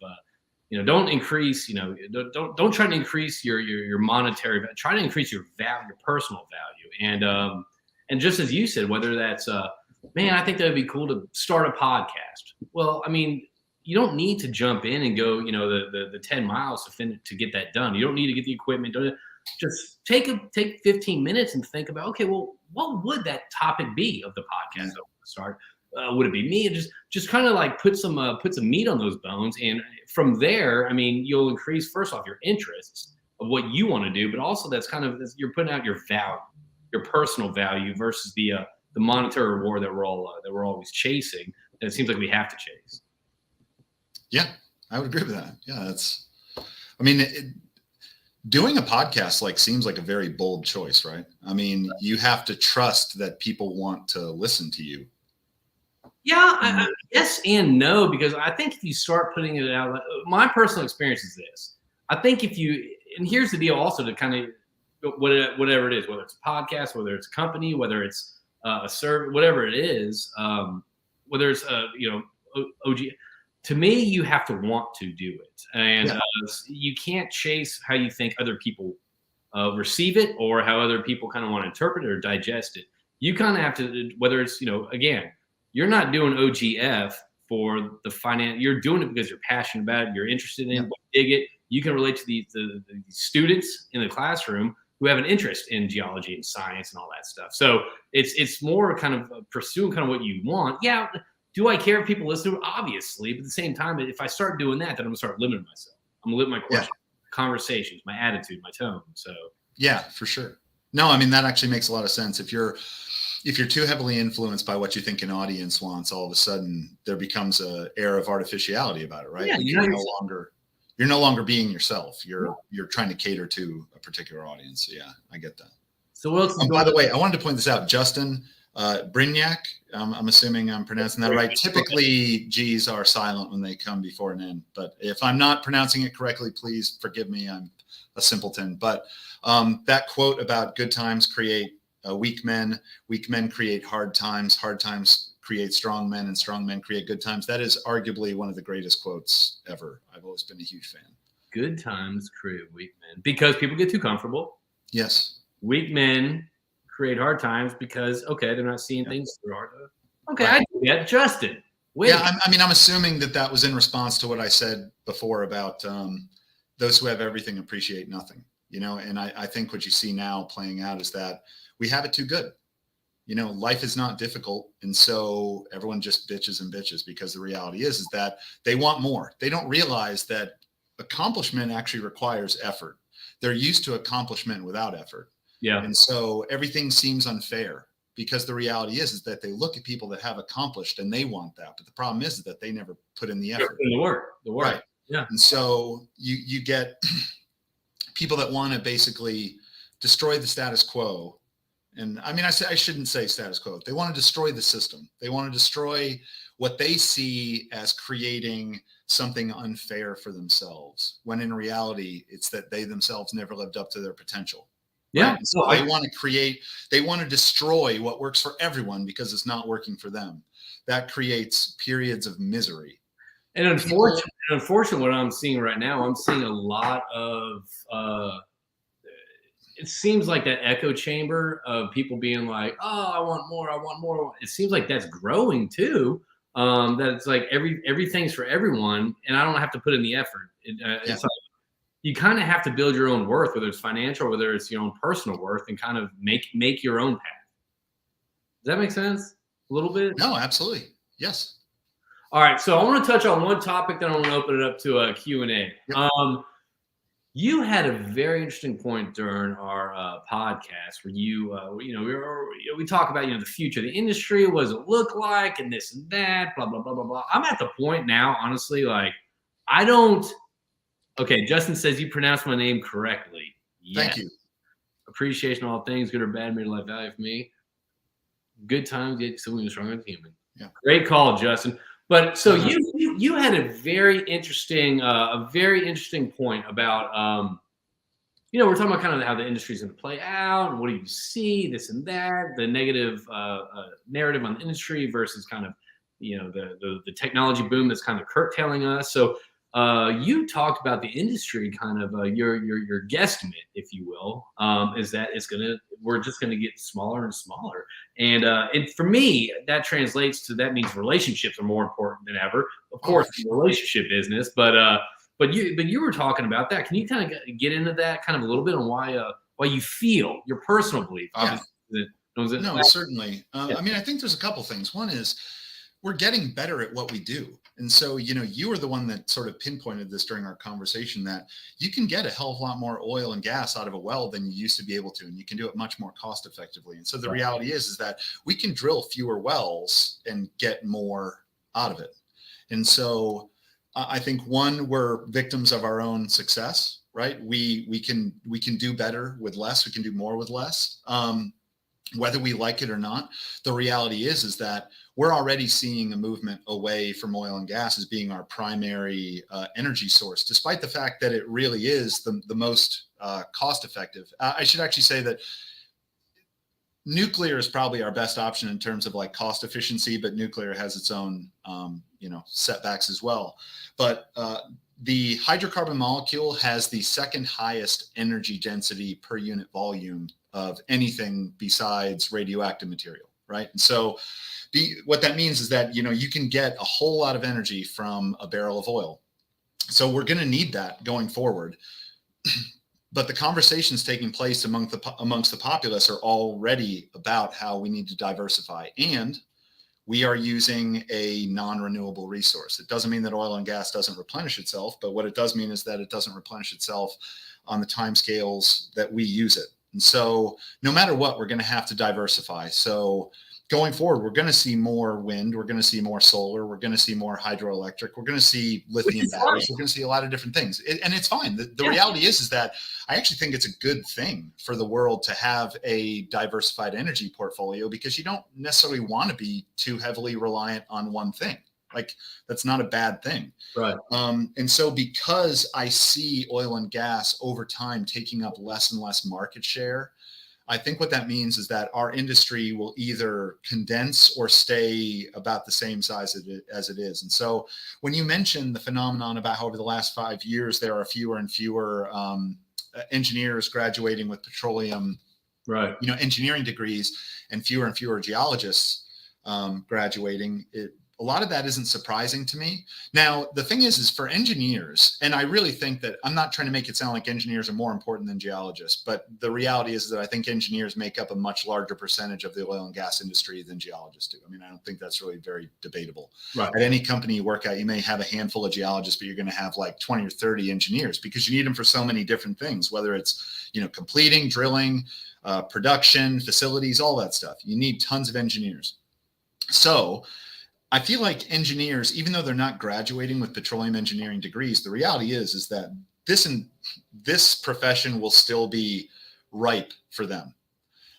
don't increase, don't try to increase your monetary value. Try to increase your value, your personal value. And just as you said, whether that's, man, I think that would be cool to start a podcast. Well, I mean, you don't need to jump in and go, the 10 miles to get that done. You don't need to get the equipment. Just take 15 minutes and think about, okay, well, what would that topic be of the podcast that I want to start? Would it be me? And just kind of like put some meat on those bones. And from there, I mean, you'll increase, first off, your interests of what you want to do, but also that's kind of, you're putting out your value, your personal value versus the monetary reward that we're always chasing. And it seems like we have to chase.
Yeah, I would agree with that. Yeah, doing a podcast seems like a very bold choice, right? I mean, you have to trust that people want to listen to you.
Yeah, yes and no, because I think if you start putting it out, my personal experience is this. I think and here's the deal also to kind of, whatever it is, whether it's a podcast, whether it's a company, whether it's a service, whatever it is, whether it's, OG, to me, you have to want to do it. And you can't chase how you think other people receive it or how other people kind of want to interpret it or digest it. You kind of have to, whether it's, again, you're not doing OGF for the finance. You're doing it because you're passionate about it. You're interested in it, dig it. You can relate to the students in the classroom who have an interest in geology and science and all that stuff. So it's more kind of pursuing kind of what you want. Yeah. Do I care if people listen to it? Obviously. But at the same time, if I start doing that, then I'm going to start limiting myself. I'm going to limit my questions, conversations, my attitude, my tone. So
yeah, for sure. No, I mean, that actually makes a lot of sense. If you're too heavily influenced by what you think an audience wants, all of a sudden there becomes an air of artificiality about it, right?
Yeah,
you're no longer being yourself. You're trying to cater to a particular audience. So yeah, I get that.
So what else?
By the way, I wanted to point this out. Justin Brignac, I'm assuming I'm pronouncing that right. Typically, G's are silent when they come before an N, but if I'm not pronouncing it correctly, please forgive me. I'm a simpleton. But that quote about good times create weak men create hard times create strong men, and strong men create good times. That is arguably one of the greatest quotes ever. I've always been a huge fan.
Good times create weak men because people get too comfortable.
Yes.
Weak men create hard times because, they're not seeing things through hard. Okay,
right.
I do that. Justin. Wait.
Yeah, I'm assuming that was in response to what I said before about those who have everything appreciate nothing. And I think what you see now playing out is that we have it too good. Life is not difficult. And so everyone just bitches and bitches because the reality is that they want more. They don't realize that accomplishment actually requires effort. They're used to accomplishment without effort.
Yeah.
And so everything seems unfair because the reality is that they look at people that have accomplished and they want that. But the problem is that they never put in the effort.
The work.
Right.
Yeah.
And so you get people that want to basically destroy the status quo And I mean, I shouldn't say status quo. They want to destroy the system. They want to destroy what they see as creating something unfair for themselves, when in reality, it's that they themselves never lived up to their potential.
Yeah.
Right? So they want to destroy what works for everyone because it's not working for them. That creates periods of misery.
And unfortunately, what I'm seeing right now, I'm seeing a lot of, it seems like that echo chamber of people being like, oh, I want more, I want more. It seems like that's growing too. That it's like everything's for everyone, and I don't have to put in the effort. It's like you kind of have to build your own worth, whether it's financial, whether it's your own personal worth, and kind of make your own path. Does that make sense? A little bit?
No, absolutely. Yes.
All right. So I want to touch on one topic, then I want to open it up to a Q&A. Yep. You had a very interesting point during our podcast where we talk about, the future of the industry, what does it look like, and this and that, blah, blah, blah, blah, blah. I'm at the point now, honestly, like okay, Justin says you pronounced my name correctly. Yes.
Thank you.
Appreciation, all things, good or bad, made life value for me. Good times get someone stronger than human.
Yeah.
Great call, Justin. But so you had a very interesting point about we're talking about kind of how the industry is going to play out, and what do you see, this and that, the negative narrative on the industry versus kind of the technology boom that's kind of curtailing us. So you talked about the industry, kind of your guesstimate, if you will, is that we're just gonna get smaller and smaller, and for me that translates to that means relationships are more important than ever. Of course, the relationship business, but you were talking about that. Can you kind of get into that kind of a little bit on why you feel your personal belief?
No, certainly. I mean, I think there's a couple things. One is we're getting better at what we do. And so, you were the one that sort of pinpointed this during our conversation, that you can get a hell of a lot more oil and gas out of a well than you used to be able to, and you can do it much more cost effectively. And so the reality is that we can drill fewer wells and get more out of it. And so I think, one, we're victims of our own success, right? We can do better with less. We can do more with less. Whether we like it or not, the reality is that we're already seeing a movement away from oil and gas as being our primary energy source, despite the fact that it really is the most cost effective. I should actually say that nuclear is probably our best option in terms of like cost efficiency, but nuclear has its own setbacks as well. But the hydrocarbon molecule has the second highest energy density per unit volume of anything besides radioactive material, right? And so what that means is that, you can get a whole lot of energy from a barrel of oil. So we're going to need that going forward. But the conversations taking place amongst the populace are already about how we need to diversify. And we are using a non-renewable resource. It doesn't mean that oil and gas doesn't replenish itself, but what it does mean is that it doesn't replenish itself on the timescales that we use it. And so no matter what, we're going to have to diversify. So going forward, we're going to see more wind. We're going to see more solar. We're going to see more hydroelectric. We're going to see lithium batteries. We're going to see a lot of different things. And it's fine. The reality is that I actually think it's a good thing for the world to have a diversified energy portfolio, because you don't necessarily want to be too heavily reliant on one thing. Like, that's not a bad thing.
Right.
And so because I see oil and gas over time taking up less and less market share, I think what that means is that our industry will either condense or stay about the same size as it is. And so when you mention the phenomenon about how over the last 5 years, there are fewer and fewer engineers graduating with petroleum engineering degrees and fewer geologists graduating, a lot of that isn't surprising to me. Now, the thing is for engineers, and I really think that I'm not trying to make it sound like engineers are more important than geologists, but the reality is that I think engineers make up a much larger percentage of the oil and gas industry than geologists do. I mean, I don't think that's really very debatable. Right. At any company you work at, you may have a handful of geologists, but you're going to have like 20 or 30 engineers, because you need them for so many different things, whether it's, completing, drilling, production, facilities, all that stuff. You need tons of engineers. So I feel like engineers, even though they're not graduating with petroleum engineering degrees, the reality is that this profession will still be ripe for them.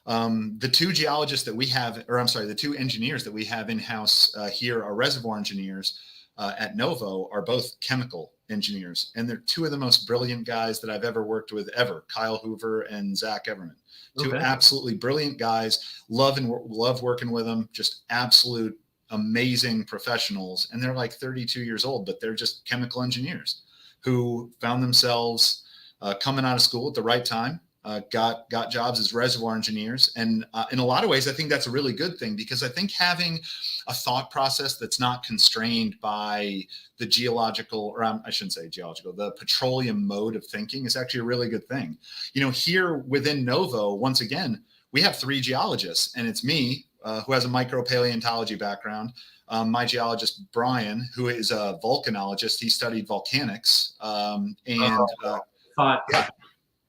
The two geologists that we have, or I'm sorry, the two engineers that we have in-house here are reservoir engineers at Novo, are both chemical engineers. And they're two of the most brilliant guys that I've ever worked with ever, Kyle Hoover and Zach Everman. Two absolutely brilliant guys. Love working with them. Just absolute amazing professionals. And they're like 32 years old, but they're just chemical engineers who found themselves coming out of school at the right time. Got jobs as reservoir engineers. And in a lot of ways, I think that's a really good thing, because I think having a thought process that's not constrained by the geological, or I shouldn't say geological, the petroleum mode of thinking is actually a really good thing. Here within Novo, once again, we have 3 geologists, and it's me, who has a micropaleontology background, my geologist, Brian, who is a volcanologist. He studied volcanics.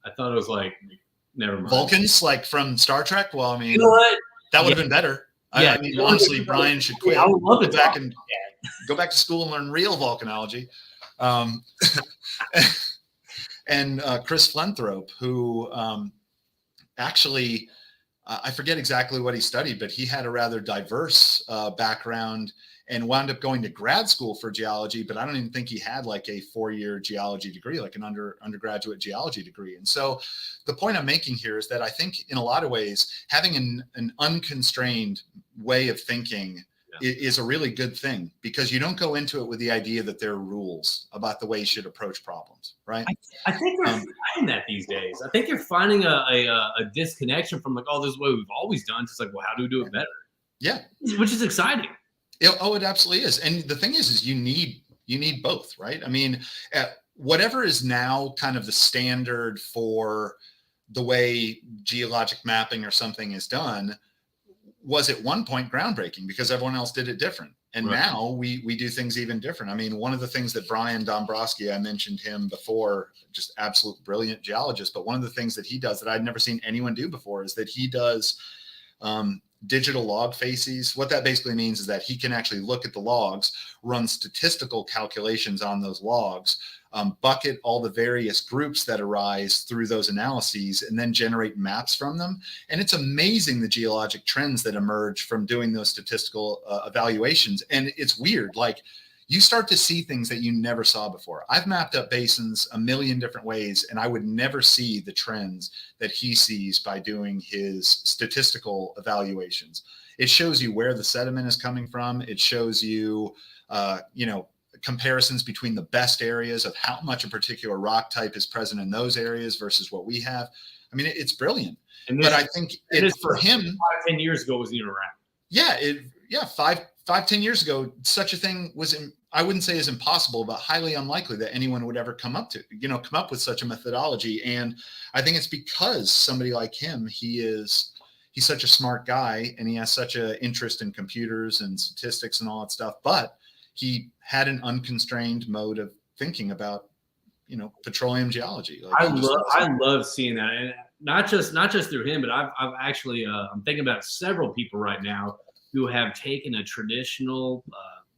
I thought it was like, never mind.
Vulcans, like from Star Trek. Well, I mean,
you know what?
That would have been better.
Yeah.
I mean, honestly, Brian should quit.
I would love to
go back to school and learn real volcanology. And Chris Flenthrope, who actually, I forget exactly what he studied, but he had a rather diverse background and wound up going to grad school for geology, but I don't even think he had like a 4-year geology degree, like an undergraduate geology degree. And so the point I'm making here is that I think in a lot of ways, having an unconstrained way of thinking is a really good thing, because you don't go into it with the idea that there are rules about the way you should approach problems, right?
I think they're finding that these days. I think you're finding a disconnection from like, oh, this is what we've always done. It's like, well, how do we do it better?
Yeah.
Which is exciting.
Oh, it absolutely is. And the thing is you need both, right? I mean, whatever is now kind of the standard for the way geologic mapping or something is done was at one point groundbreaking, because everyone else did it different. And now we do things even different. I mean, one of the things that Brian Dombrowski, I mentioned him before, just absolute brilliant geologist, but one of the things that he does that I'd never seen anyone do before is that he does digital log facies. What that basically means is that he can actually look at the logs, run statistical calculations on those logs, bucket all the various groups that arise through those analyses, and then generate maps from them. And it's amazing the geologic trends that emerge from doing those statistical evaluations. And it's weird, like you start to see things that you never saw before. I've mapped up basins a million different ways, and I would never see the trends that he sees by doing his statistical evaluations. It shows you where the sediment is coming from. It shows you, comparisons between the best areas of how much a particular rock type is present in those areas versus what we have. I mean, it's brilliant. But I think for him,
5-10 years ago wasn't even around.
Yeah, 5-10 years ago, such a thing was, I wouldn't say is impossible, but highly unlikely that anyone would ever come up with such a methodology. And I think it's because somebody like him, he's such a smart guy, and he has such an interest in computers and statistics and all that stuff. But he had an unconstrained mode of thinking about, petroleum geology. Like
I love seeing that, and not just through him, but I've actually I'm thinking about several people right now who have taken a traditional,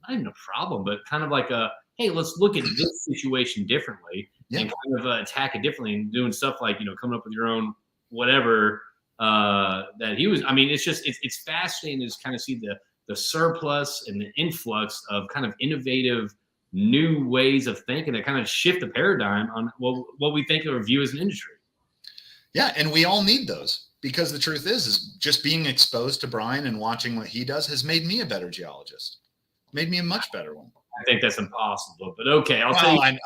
not even a problem, but kind of like hey, let's look at this situation differently and kind of attack it differently, and doing stuff like, coming up with your own whatever that he was. I mean, it's fascinating to kind of see the surplus and the influx of kind of innovative new ways of thinking that kind of shift the paradigm on what we think or view as an industry.
Yeah, and we all need those, because the truth is just being exposed to Brian and watching what he does has made me a better geologist, made me a much better one.
I think that's impossible, but okay. I'll tell you.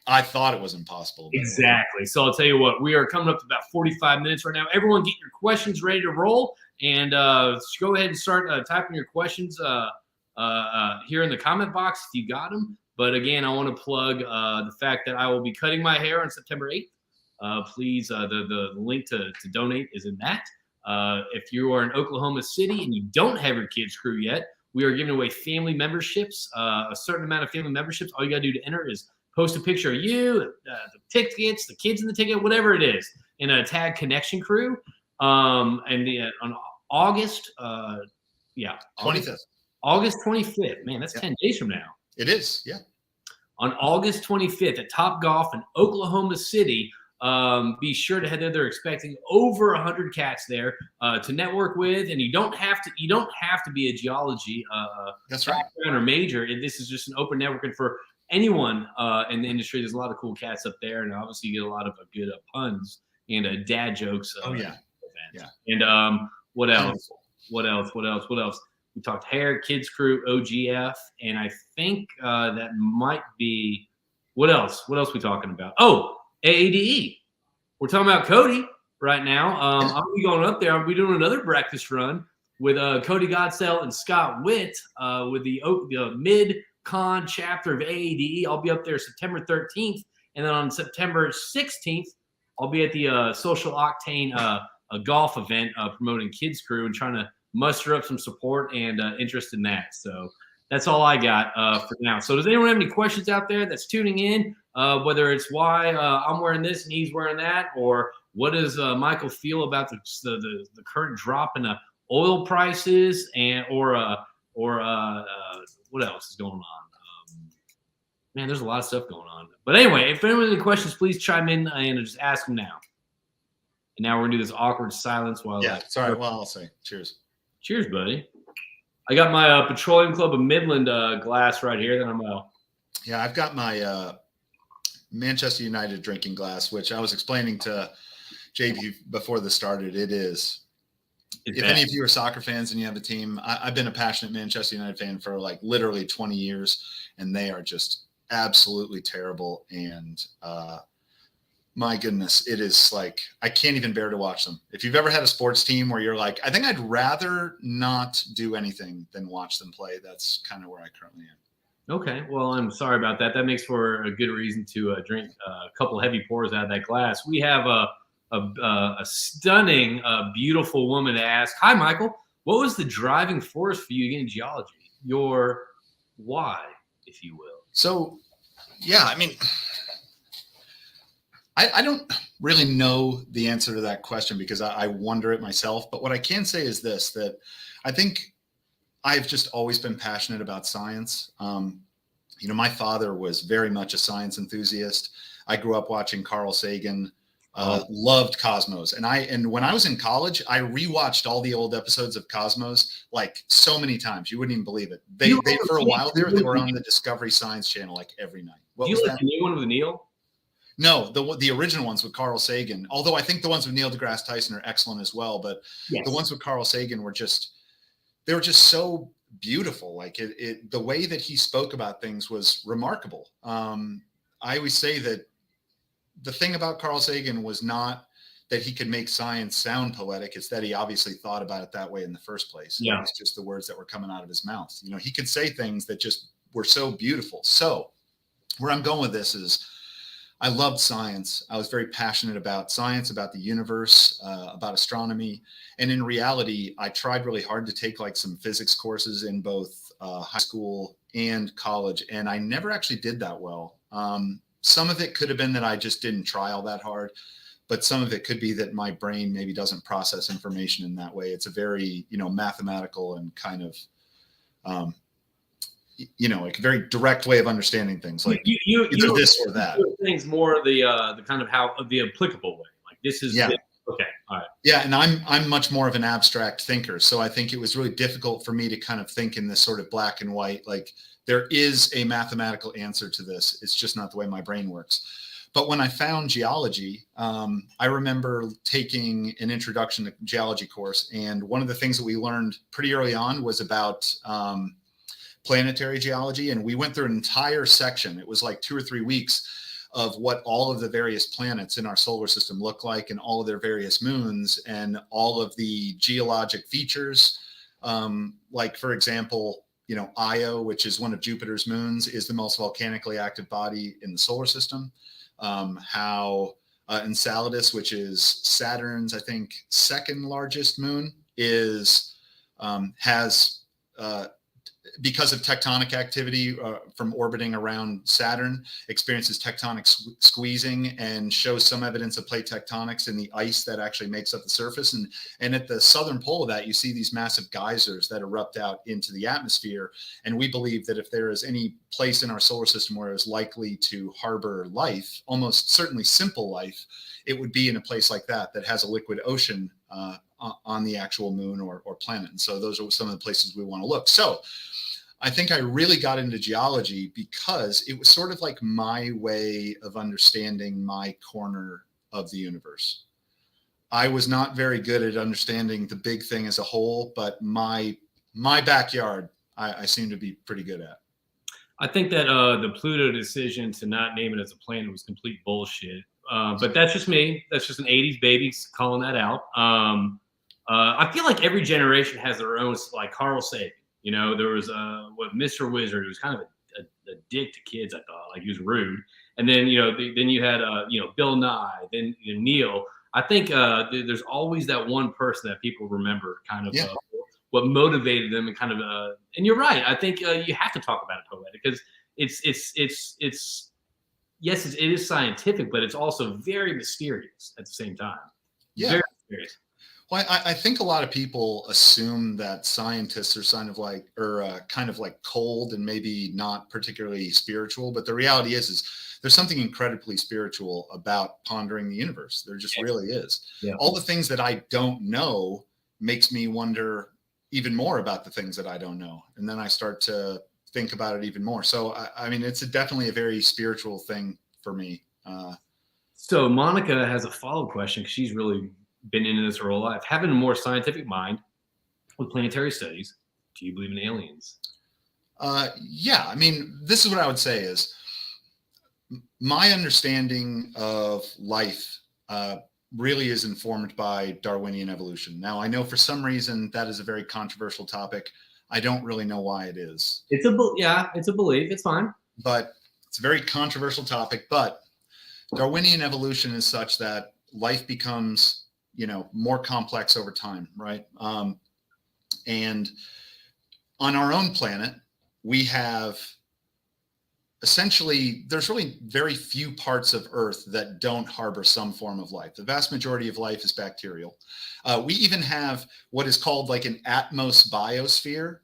I thought it was impossible.
Exactly. So I'll tell you what, we are coming up to about 45 minutes right now. Everyone get your questions ready to roll, and go ahead and start typing your questions here in the comment box if you got them. But again, I want to plug the fact that I will be cutting my hair on September 8th. Please, the link to donate is in that. If you are in Oklahoma City and you don't have your kids' crew yet, we are giving away family memberships, a certain amount of family memberships. All you got to do to enter is post a picture of you, the tickets, the kids in the ticket, whatever it is, and tag Connection Crew. On August,
25th.
August 25th. Man, that's 10 days from now.
It is, yeah.
On August 25th at Top Golf in Oklahoma City, Be sure to head there. They're expecting over 100 cats there to network with, and you don't have to be a geology
That's right.
background or major. This is just an open networking for anyone in the industry. There's a lot of cool cats up there, and obviously you get a lot of good puns and dad jokes.
Oh yeah,
events. And what else? What else? We talked hair, kids crew, OGF, and I think that might be what else? What else we talking about? Oh, AADE. We're talking about Cody right now. I'm gonna be going up there. I'll be doing another breakfast run with Cody Godsell and Scott Witt with the mid-con chapter of AADE. I'll be up there September 13th, and then on September 16th, I'll be at the Social Octane a golf event promoting Kids Crew and trying to muster up some support and interest in that. So that's all I got for now. So does anyone have any questions out there that's tuning in, whether it's why I'm wearing this and he's wearing that, or what does Michael feel about the current drop in oil prices, and or what else is going on? Man, there's a lot of stuff going on. But anyway, if anyone has any questions, please chime in and just ask them now. And now we're gonna do this awkward silence while
sorry. Well, I'll say cheers.
Cheers, buddy. I got my Petroleum Club of Midland glass right here that I'm
I've got my Manchester United drinking glass, which I was explaining to JP before this started. If any of you are soccer fans and you have a team, I've been a passionate Manchester United fan for like literally 20 years, and they are just absolutely terrible. And my goodness, it is like I can't even bear to watch them. If you've ever had a sports team where you're like, I think I'd rather not do anything than watch them play, that's kind of where I currently am.
Okay, well, I'm sorry about that. That makes for a good reason to drink a couple heavy pours out of that glass. We have a stunning, beautiful woman to ask. Hi, Michael. What was the driving force for you getting geology? Your why, if you will.
So, yeah, I mean, I don't really know the answer to that question because I wonder it myself. But what I can say is this, that I think I've just always been passionate about science. My father was very much a science enthusiast. I grew up watching Carl Sagan, loved Cosmos. And when I was in college, I rewatched all the old episodes of Cosmos like so many times. You wouldn't even believe it. They for a while there, they were on the Discovery Science Channel like every night.
Do you like the new one with Neil?
No, the original ones with Carl Sagan, although I think the ones with Neil deGrasse Tyson are excellent as well. But
yes,
the ones with Carl Sagan were just so beautiful. Like the way that he spoke about things was remarkable. I always say that the thing about Carl Sagan was not that he could make science sound poetic. It's that he obviously thought about it that way in the first place.
Yeah.
It was just the words that were coming out of his mouth. He could say things that just were so beautiful. So where I'm going with this is, I loved science. I was very passionate about science, about the universe, about astronomy. And in reality, I tried really hard to take like some physics courses in both high school and college. And I never actually did that well. Some of it could have been that I just didn't try all that hard, but some of it could be that my brain maybe doesn't process information in that way. It's a very, mathematical and kind of, like a very direct way of understanding things, like either this or that.
Things more the kind of how the applicable way. Like this is okay, all right.
Yeah, and I'm much more of an abstract thinker, so I think it was really difficult for me to kind of think in this sort of black and white. Like there is a mathematical answer to this. It's just not the way my brain works. But when I found geology, I remember taking an introduction to geology course, and one of the things that we learned pretty early on was about planetary geology. And we went through an entire section. It was like 2 or 3 weeks of what all of the various planets in our solar system look like and all of their various moons and all of the geologic features. Like, for example, Io, which is one of Jupiter's moons, is the most volcanically active body in the solar system. How Enceladus, which is Saturn's, I think, second largest moon, has because of tectonic activity from orbiting around Saturn, experiences tectonic squeezing and shows some evidence of plate tectonics in the ice that actually makes up the surface. And at the southern pole of that, you see these massive geysers that erupt out into the atmosphere. And we believe that if there is any place in our solar system where it's likely to harbor life, almost certainly simple life, it would be in a place like that has a liquid ocean on the actual moon or planet. And so those are some of the places we want to look. So I think I really got into geology because it was sort of like my way of understanding my corner of the universe. I was not very good at understanding the big thing as a whole, but my backyard, I seem to be pretty good at.
I think that the Pluto decision to not name it as a planet was complete bullshit. But that's just me. That's just an 80s baby calling that out. I feel like every generation has their own, like Carl Sagan. You know, there was Mr. Wizard, who was kind of a dick to kids, I thought. Like, he was rude. And then, then you had, Bill Nye, then Neil. I think there's always that one person that people remember kind of what motivated them and kind of, and you're right. I think you have to talk about it poetic because it's yes, it is scientific, but it's also very mysterious at the same time.
Yeah.
Very mysterious.
Well, I think a lot of people assume that scientists are kind of like cold and maybe not particularly spiritual, but the reality is there's something incredibly spiritual about pondering the universe. There just really is. Yeah. All the things that I don't know makes me wonder even more about the things that I don't know. And then I start to think about it even more. So, I mean, it's definitely a very spiritual thing for me.
So Monica has a follow-up question because she's really been into this her whole life. Having a more scientific mind with planetary studies, do you believe in aliens?
Yeah, I mean, this is what I would say is my understanding of life really is informed by Darwinian evolution. Now, I know for some reason that is a very controversial topic. I don't really know why it is.
It's a belief. It's fine.
But it's a very controversial topic. But Darwinian evolution is such that life becomes, more complex over time, right? And on our own planet, we have essentially, there's really very few parts of Earth that don't harbor some form of life. The vast majority of life is bacterial. We even have what is called like an atmos biosphere,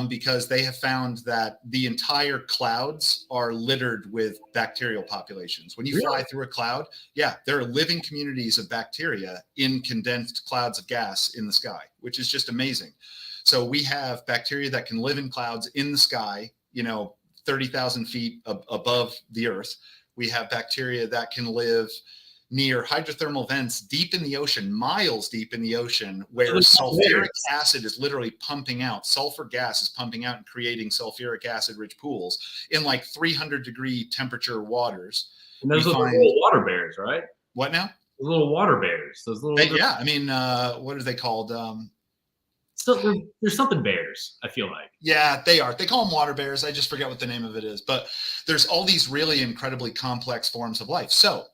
because they have found that the entire clouds are littered with bacterial populations. When you fly through a cloud, there are living communities of bacteria in condensed clouds of gas in the sky, which is just amazing. So we have bacteria that can live in clouds in the sky, 30,000 feet above the Earth. We have bacteria that can live near hydrothermal vents deep in the ocean, miles deep in the ocean, where sulfuric acid is literally pumping out. Sulfur gas is pumping out and creating sulfuric acid-rich pools in like 300-degree temperature waters.
And those are little water bears, right?
What now?
The little water bears. Those little.
Yeah, I mean, what are they called?
So there's something bears, I feel like.
Yeah, they are. They call them water bears. I just forget what the name of it is. But there's all these really incredibly complex forms of life. So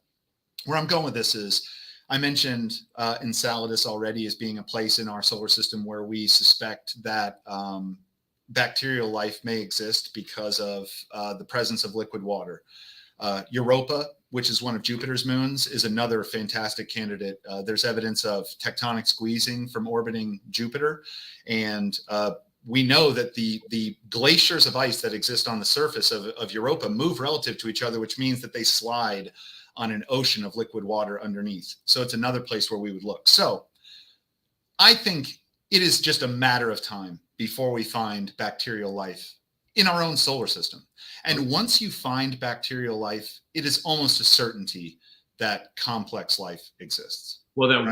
where I'm going with this is, I mentioned Enceladus already as being a place in our solar system where we suspect that bacterial life may exist because of the presence of liquid water. Europa, which is one of Jupiter's moons, is another fantastic candidate. There's evidence of tectonic squeezing from orbiting Jupiter. And we know that the glaciers of ice that exist on the surface of Europa move relative to each other, which means that they slide on an ocean of liquid water underneath. So it's another place where we would look. So I think it is just a matter of time before we find bacterial life in our own solar system. And once you find bacterial life, it is almost a certainty that complex life exists.
Well, that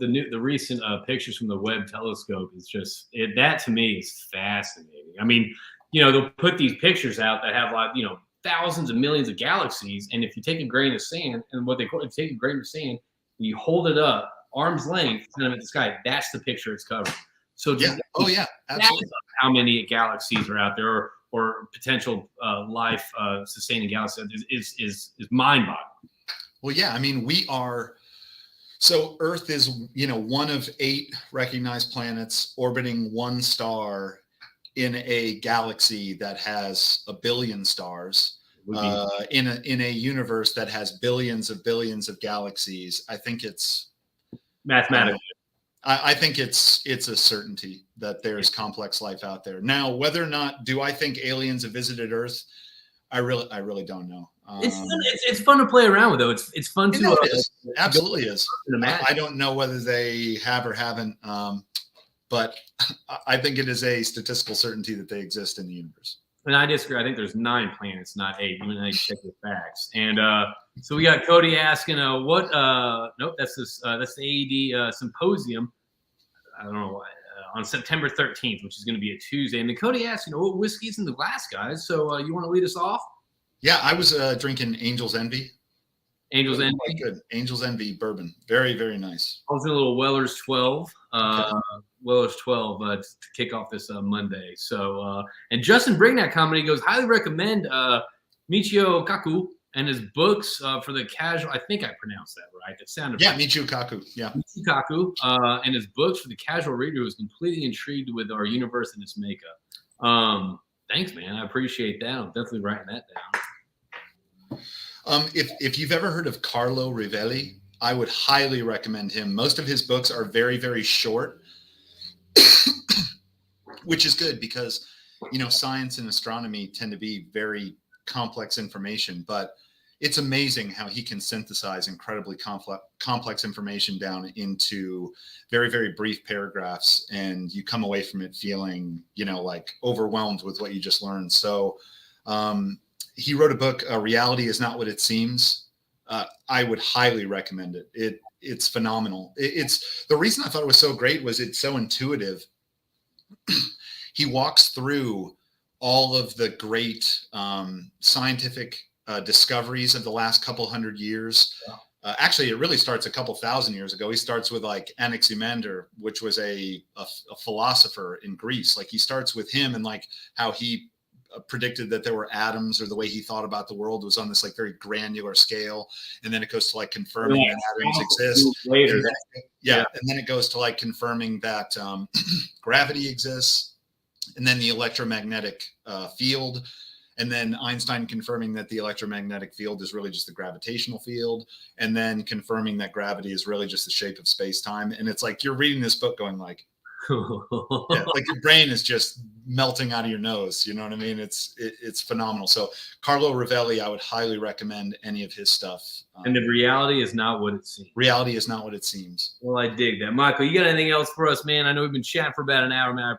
the recent pictures from the Webb telescope is just that to me is fascinating. I mean, they'll put these pictures out that have like thousands of millions of galaxies, and if you take a grain of sand, and what they call it, take a grain of sand, and you hold it up arm's length kind of at the sky, that's the picture it's covering. So absolutely. How many galaxies are out there, or potential life sustaining galaxies is mind-boggling.
Well, yeah, I mean, so Earth is one of 8 recognized planets orbiting one star in a galaxy that has a billion stars, in a universe that has billions of galaxies, I think it's
mathematical.
I think it's a certainty that there's complex life out there. Now, whether or not do I think aliens have visited Earth, I really don't know.
It's fun to play around with, though. It's fun to.
It is. Absolutely is. I don't know whether they have or haven't, but I think it is a statistical certainty that they exist in the universe.
And I disagree. I think there's 9 planets, not 8. Even though you check the facts. And so we got Cody asking, what? Nope, that's the AED symposium. I don't know why. On September 13th, which is going to be a Tuesday. And then Cody asked, what whiskey's in the glass, guys? So you want to lead us off?
Yeah, I was drinking Angel's Envy.
Angel's Envy.
Quite good. Angel's Envy bourbon. Very, very nice.
I was in a little Weller's 12. Weller's 12 to kick off this Monday. So, and Justin Brignac commented, he goes, highly recommend Michio Kaku and his books for the casual. I think I pronounced that right. That sounded
right. Michio Kaku. Yeah.
Michio Kaku and his books for the casual reader who is completely intrigued with our universe and its makeup. Thanks, man. I appreciate that. I'm definitely writing that down.
If you've ever heard of Carlo Rovelli, I would highly recommend him. Most of his books are very, very short, which is good because, science and astronomy tend to be very complex information, but it's amazing how he can synthesize incredibly complex information down into very, very brief paragraphs. And you come away from it feeling, like overwhelmed with what you just learned. So, he wrote a book, Reality is Not What It Seems. I would highly recommend it. It's phenomenal. It's the reason I thought it was so great was it's so intuitive. He walks through all of the great scientific discoveries of the last couple hundred years. Actually, it really starts a couple thousand years ago. He starts with like Anaximander, which was a philosopher in Greece. Like he starts with him and like how he predicted that there were atoms, or the way he thought about the world was on this like very granular scale. And then it goes to like confirming that atoms exist. And then it goes to like confirming that gravity exists, and then the electromagnetic field. And then Einstein confirming that the electromagnetic field is really just the gravitational field, and then confirming that gravity is really just the shape of space-time. And it's like you're reading this book going like, like your brain is just melting out of your nose. You know what I mean? It's phenomenal. So Carlo Rovelli, I would highly recommend any of his stuff.
And the reality is not what it seems.
Reality is not what it seems.
Well, I dig that. Michael, you got anything else for us, man? I know we've been chatting for about an hour, man. I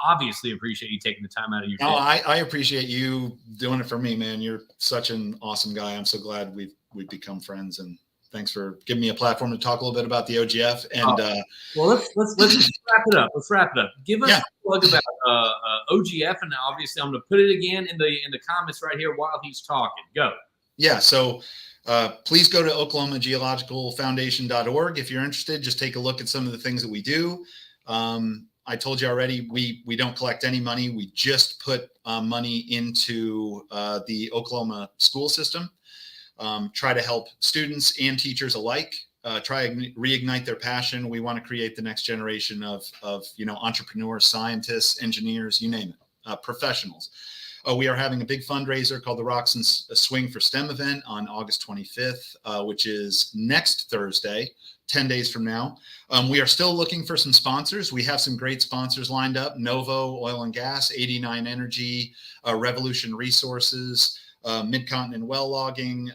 obviously appreciate you taking the time out of your day.
I appreciate you doing it for me, man. You're such an awesome guy. I'm so glad we've become friends, and thanks for giving me a platform to talk a little bit about the OGF. And
well, let's wrap it up. Let's wrap it up. Give us a plug about OGF, and obviously I'm going to put it again in the comments right here while he's talking. Go.
Yeah. So please go to OklahomaGeologicalFoundation.org if you're interested. Just take a look at some of the things that we do. I told you already, we don't collect any money. We just put money into the Oklahoma school system. Try to help students and teachers alike, try to reignite their passion. We want to create the next generation of entrepreneurs, scientists, engineers, you name it, professionals. We are having a big fundraiser called the Rocks and Swing for STEM event on August 25th, which is next Thursday, 10 days from now. We are still looking for some sponsors. We have some great sponsors lined up: Novo Oil and Gas, 89 Energy, Revolution Resources, Mid-Continent Well Logging,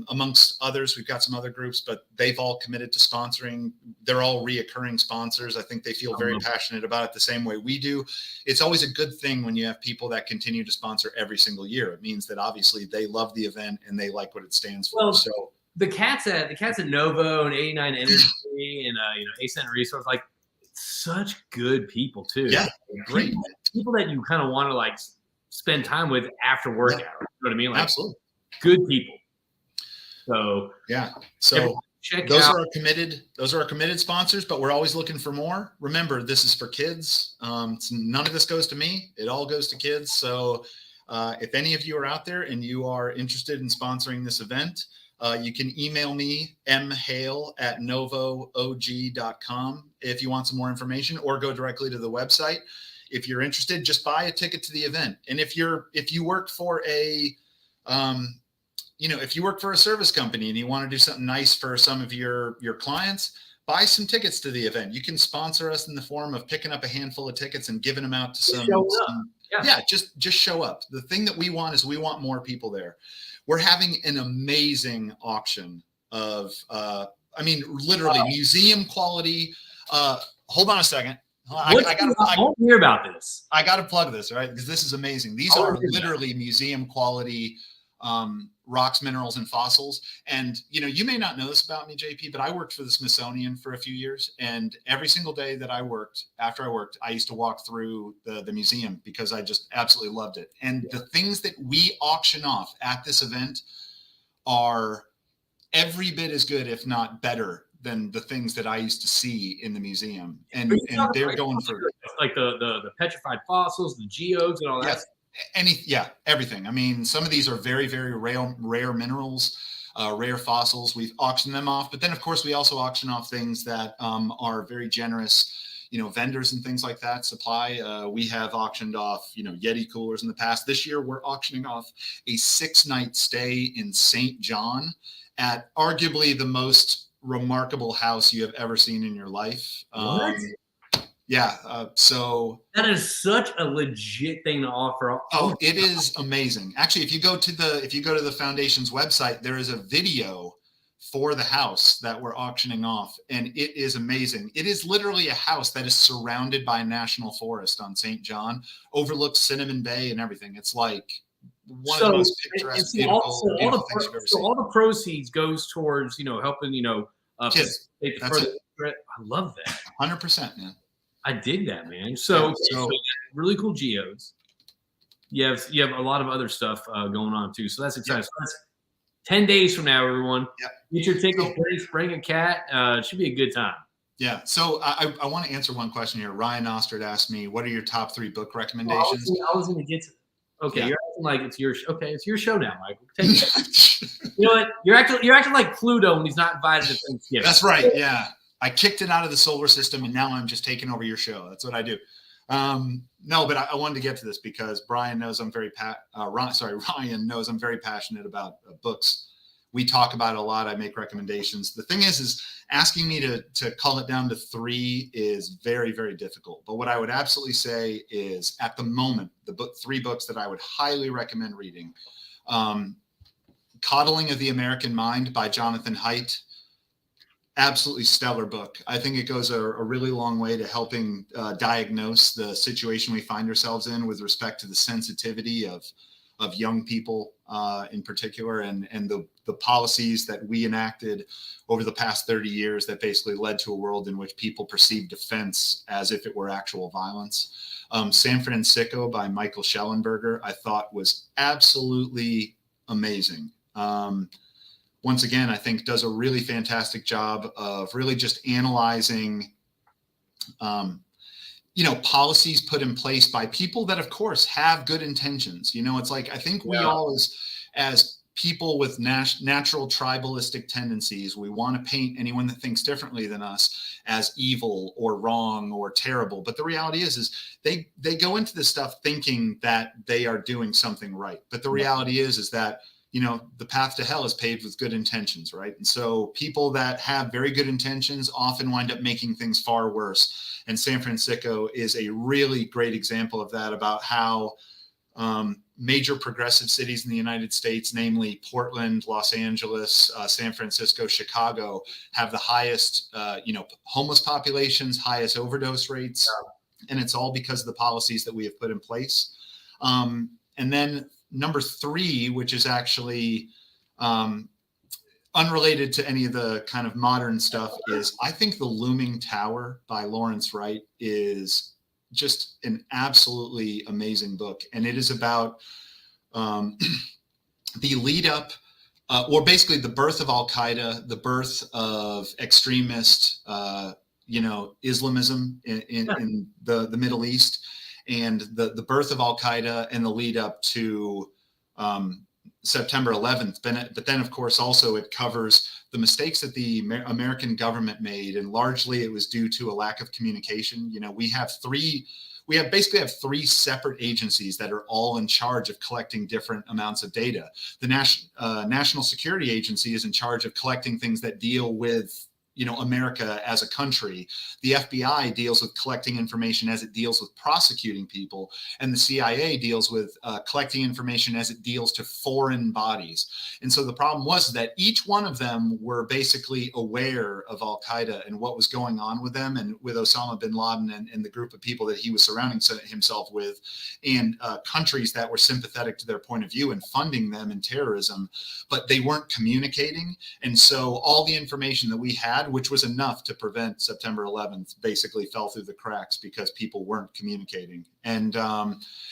amongst others. We've got some other groups, but they've all committed to sponsoring. They're all reoccurring sponsors. I think they feel very passionate about it the same way we do. It's always a good thing when you have people that continue to sponsor every single year. It means that obviously they love the event and they like what it stands for.
Well,
so
the cats at Novo and 89 Energy and Ascent Resource, like such good people too.
Yeah, great
people that you kind of want to like spend time with after work hours. You know what I mean? Like,
absolutely.
Good people. So
yeah. So those are our committed sponsors, but we're always looking for more. Remember, this is for kids. None of this goes to me. It all goes to kids. So if any of you are out there and you are interested in sponsoring this event, you can email me, mhale@novoog.com if you want some more information, or go directly to the website. if you're interested, just buy a ticket to the event. And if you work for a, if you work for a service company and you want to do something nice for some of your clients, buy some tickets to the event. You can sponsor us in the form of picking up a handful of tickets and giving them out to some just show up. The thing that we want is we want more people there. We're having an amazing auction of, literally museum quality. Hold on a second.
I want to hear about this.
I got to plug this, right? Because this is amazing. These are literally museum quality rocks, minerals, and fossils. And, you may not know this about me, JP, but I worked for the Smithsonian for a few years. And every single day that after I worked, I used to walk through the museum because I just absolutely loved it. And the things that we auction off at this event are every bit as good, if not better, than the things that I used to see in the museum. And they're going for
like the petrified fossils, the geodes, and all that.
Everything. I mean, some of these are very, very rare minerals, rare fossils. We've auctioned them off, but then of course we also auction off things that are very generous, vendors and things like that supply. We have auctioned off, Yeti coolers in the past. This year we're auctioning off a 6-night stay in St. John at arguably the most remarkable house you have ever seen in your life. So
that is such a legit thing to offer.
Oh, it is amazing. Actually, if you go to the foundation's website, there is a video for the house that we're auctioning off, and it is amazing. It is literally a house that is surrounded by a national forest on St. John, overlooks Cinnamon Bay and everything. It's like one of the most picturesque, beautiful things you've ever seen.
All the proceeds goes towards helping
kids.
I love that.
100%, man.
I dig that, man. So really cool geodes. You have a lot of other stuff going on too. So that's exciting. So that's 10 days from now, everyone. Get your tickets, bring a cat. It should be a good time.
Yeah. So I want to answer one question here. Ryan Ostert asked me, what are your top 3 book recommendations?
I was going to get to. Okay, you're acting like it's your it's your show now, Michael. Take it. You know what? You're acting like Pluto when he's not invited to Thanksgiving.
That's right. Yeah. I kicked it out of the solar system, and now I'm just taking over your show. That's what I do. No, but I wanted to get to this because Ryan knows I'm very Ryan knows I'm very passionate about books. We talk about it a lot. I make recommendations. The thing is asking me to call it down to 3 is very, very difficult. But what I would absolutely say is, at the moment, 3 books that I would highly recommend reading: Coddling of the American Mind by Jonathan Haidt. Absolutely stellar book. I think it goes a really long way to helping diagnose the situation we find ourselves in with respect to the sensitivity of young people in particular, and the policies that we enacted over the past 30 years that basically led to a world in which people perceive defense as if it were actual violence. San Francisco by Michael Schellenberger, I thought was absolutely amazing. Once again, I think does a really fantastic job of really just analyzing, policies put in place by people that, of course, have good intentions. It's like, I think we all as people with natural tribalistic tendencies, we want to paint anyone that thinks differently than us as evil or wrong or terrible. But the reality is they go into this stuff thinking that they are doing something right. But the reality is that the path to hell is paved with good intentions, right? And so people that have very good intentions often wind up making things far worse. And San Francisco is a really great example of that, about how major progressive cities in the United States, namely Portland, Los Angeles, San Francisco, Chicago, have the highest, homeless populations, highest overdose rates. And it's all because of the policies that we have put in place. And then number 3, which is actually unrelated to any of the kind of modern stuff, is I think The Looming Tower by Lawrence Wright is just an absolutely amazing book. And it is about the lead up, or basically the birth of Al-Qaeda, the birth of extremist, Islamism in the Middle East, and the birth of Al-Qaeda and the lead up to September 11th. But then, of course, also it covers the mistakes that the American government made, and largely it was due to a lack of communication. We have 3 we basically have three separate agencies that are all in charge of collecting different amounts of data. The National Security Agency is in charge of collecting things that deal with, you know, America as a country. The FBI deals with collecting information as it deals with prosecuting people, and the CIA deals with collecting information as it deals to foreign bodies. And so the problem was that each one of them were basically aware of Al Qaeda and what was going on with them, and with Osama bin Laden and the group of people that he was surrounding himself with, and countries that were sympathetic to their point of view and funding them in terrorism, but they weren't communicating. And so all the information that we had, which was enough to prevent September 11th, basically fell through the cracks because people weren't communicating. And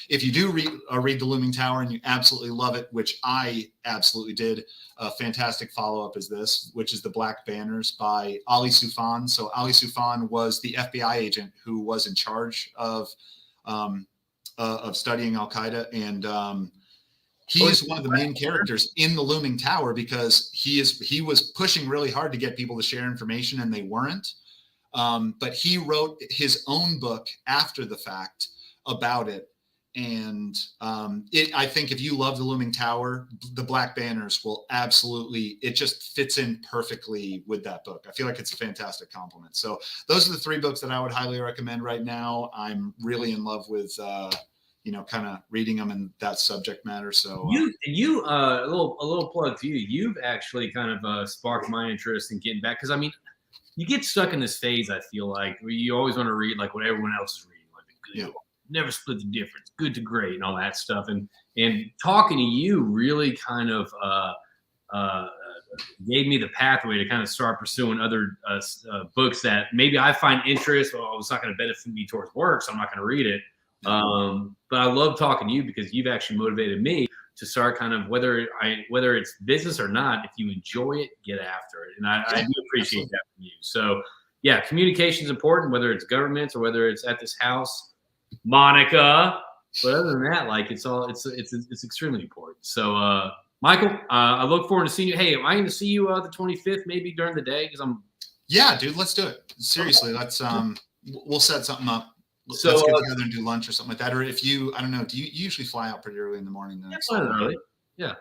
if you do read The Looming Tower and you absolutely love it, which I absolutely did, a fantastic follow-up is this, which is The Black Banners by Ali Soufan. So Ali Soufan was the FBI agent who was in charge of studying Al Qaeda, and he is one of the main characters in The Looming Tower because he was pushing really hard to get people to share information, and they weren't. But he wrote his own book after the fact about it. And I think if you love The Looming Tower, The Black Banners will absolutely, it just fits in perfectly with that book. I feel like it's a fantastic compliment. So those are the three books that I would highly recommend right now. I'm really in love with you know, kind of reading them in that subject matter. So
you a little plug to you. You've actually kind of sparked my interest in getting back, because I mean, you get stuck in this phase, I feel like, where you always want to read like what everyone else is reading, like you know, never split the difference, good to great, and all that stuff. And talking to you really kind of gave me the pathway to kind of start pursuing other books that maybe I find interest. Well, it's not going to benefit me towards work, so I'm not going to read it. But I love talking to you because you've actually motivated me to start kind of, whether it's business or not, if you enjoy it, get after it. And I do appreciate that from you. So yeah, communication is important, whether it's governments or whether it's at this house, Monica. But other than that, like it's extremely important. So Michael, I look forward to seeing you. Hey, am I going to see you the 25th, maybe during the day? Because
yeah, dude, let's do it. Seriously, let's we'll set something up. So let's get together and do lunch or something like that. Or if you, I don't know, do you usually fly out pretty early in the morning?
Early. Yeah.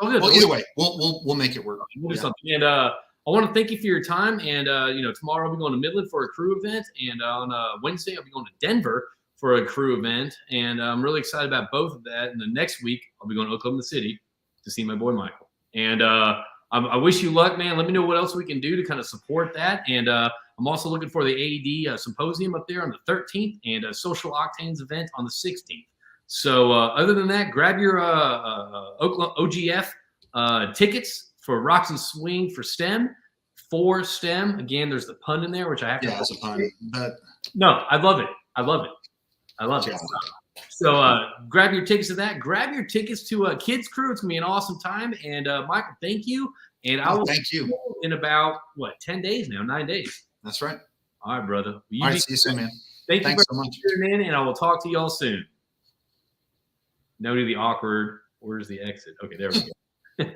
Well, either way, we'll make it work.
We'll do something. And I want to thank you for your time. And you know, tomorrow I'll be going to Midland for a crew event, and on Wednesday I'll be going to Denver for a crew event. And I'm really excited about both of that. And the next week I'll be going to Oklahoma City to see my boy Michael. And I wish you luck, man. Let me know what else we can do to kind of support that. And I'm also looking for the AED symposium up there on the 13th and a Social Octanes event on the 16th. So other than that, grab your OGF tickets for Rocks and Swing for STEM. For STEM, again, there's the pun in there, which I have to.
Yeah, it's a pun. But
no, I love it. I love it. So grab your tickets to that. Grab your tickets to Kids Crew. It's going to be an awesome time. And Michael, thank you. And I will
thank you
in about, 10 days now, 9 days.
That's right.
All right, brother. Well,
all right, see you soon, man.
Thanks
so much.
Tuning in, and I will talk to y'all soon. No to the awkward, where's the exit? Okay, there we go.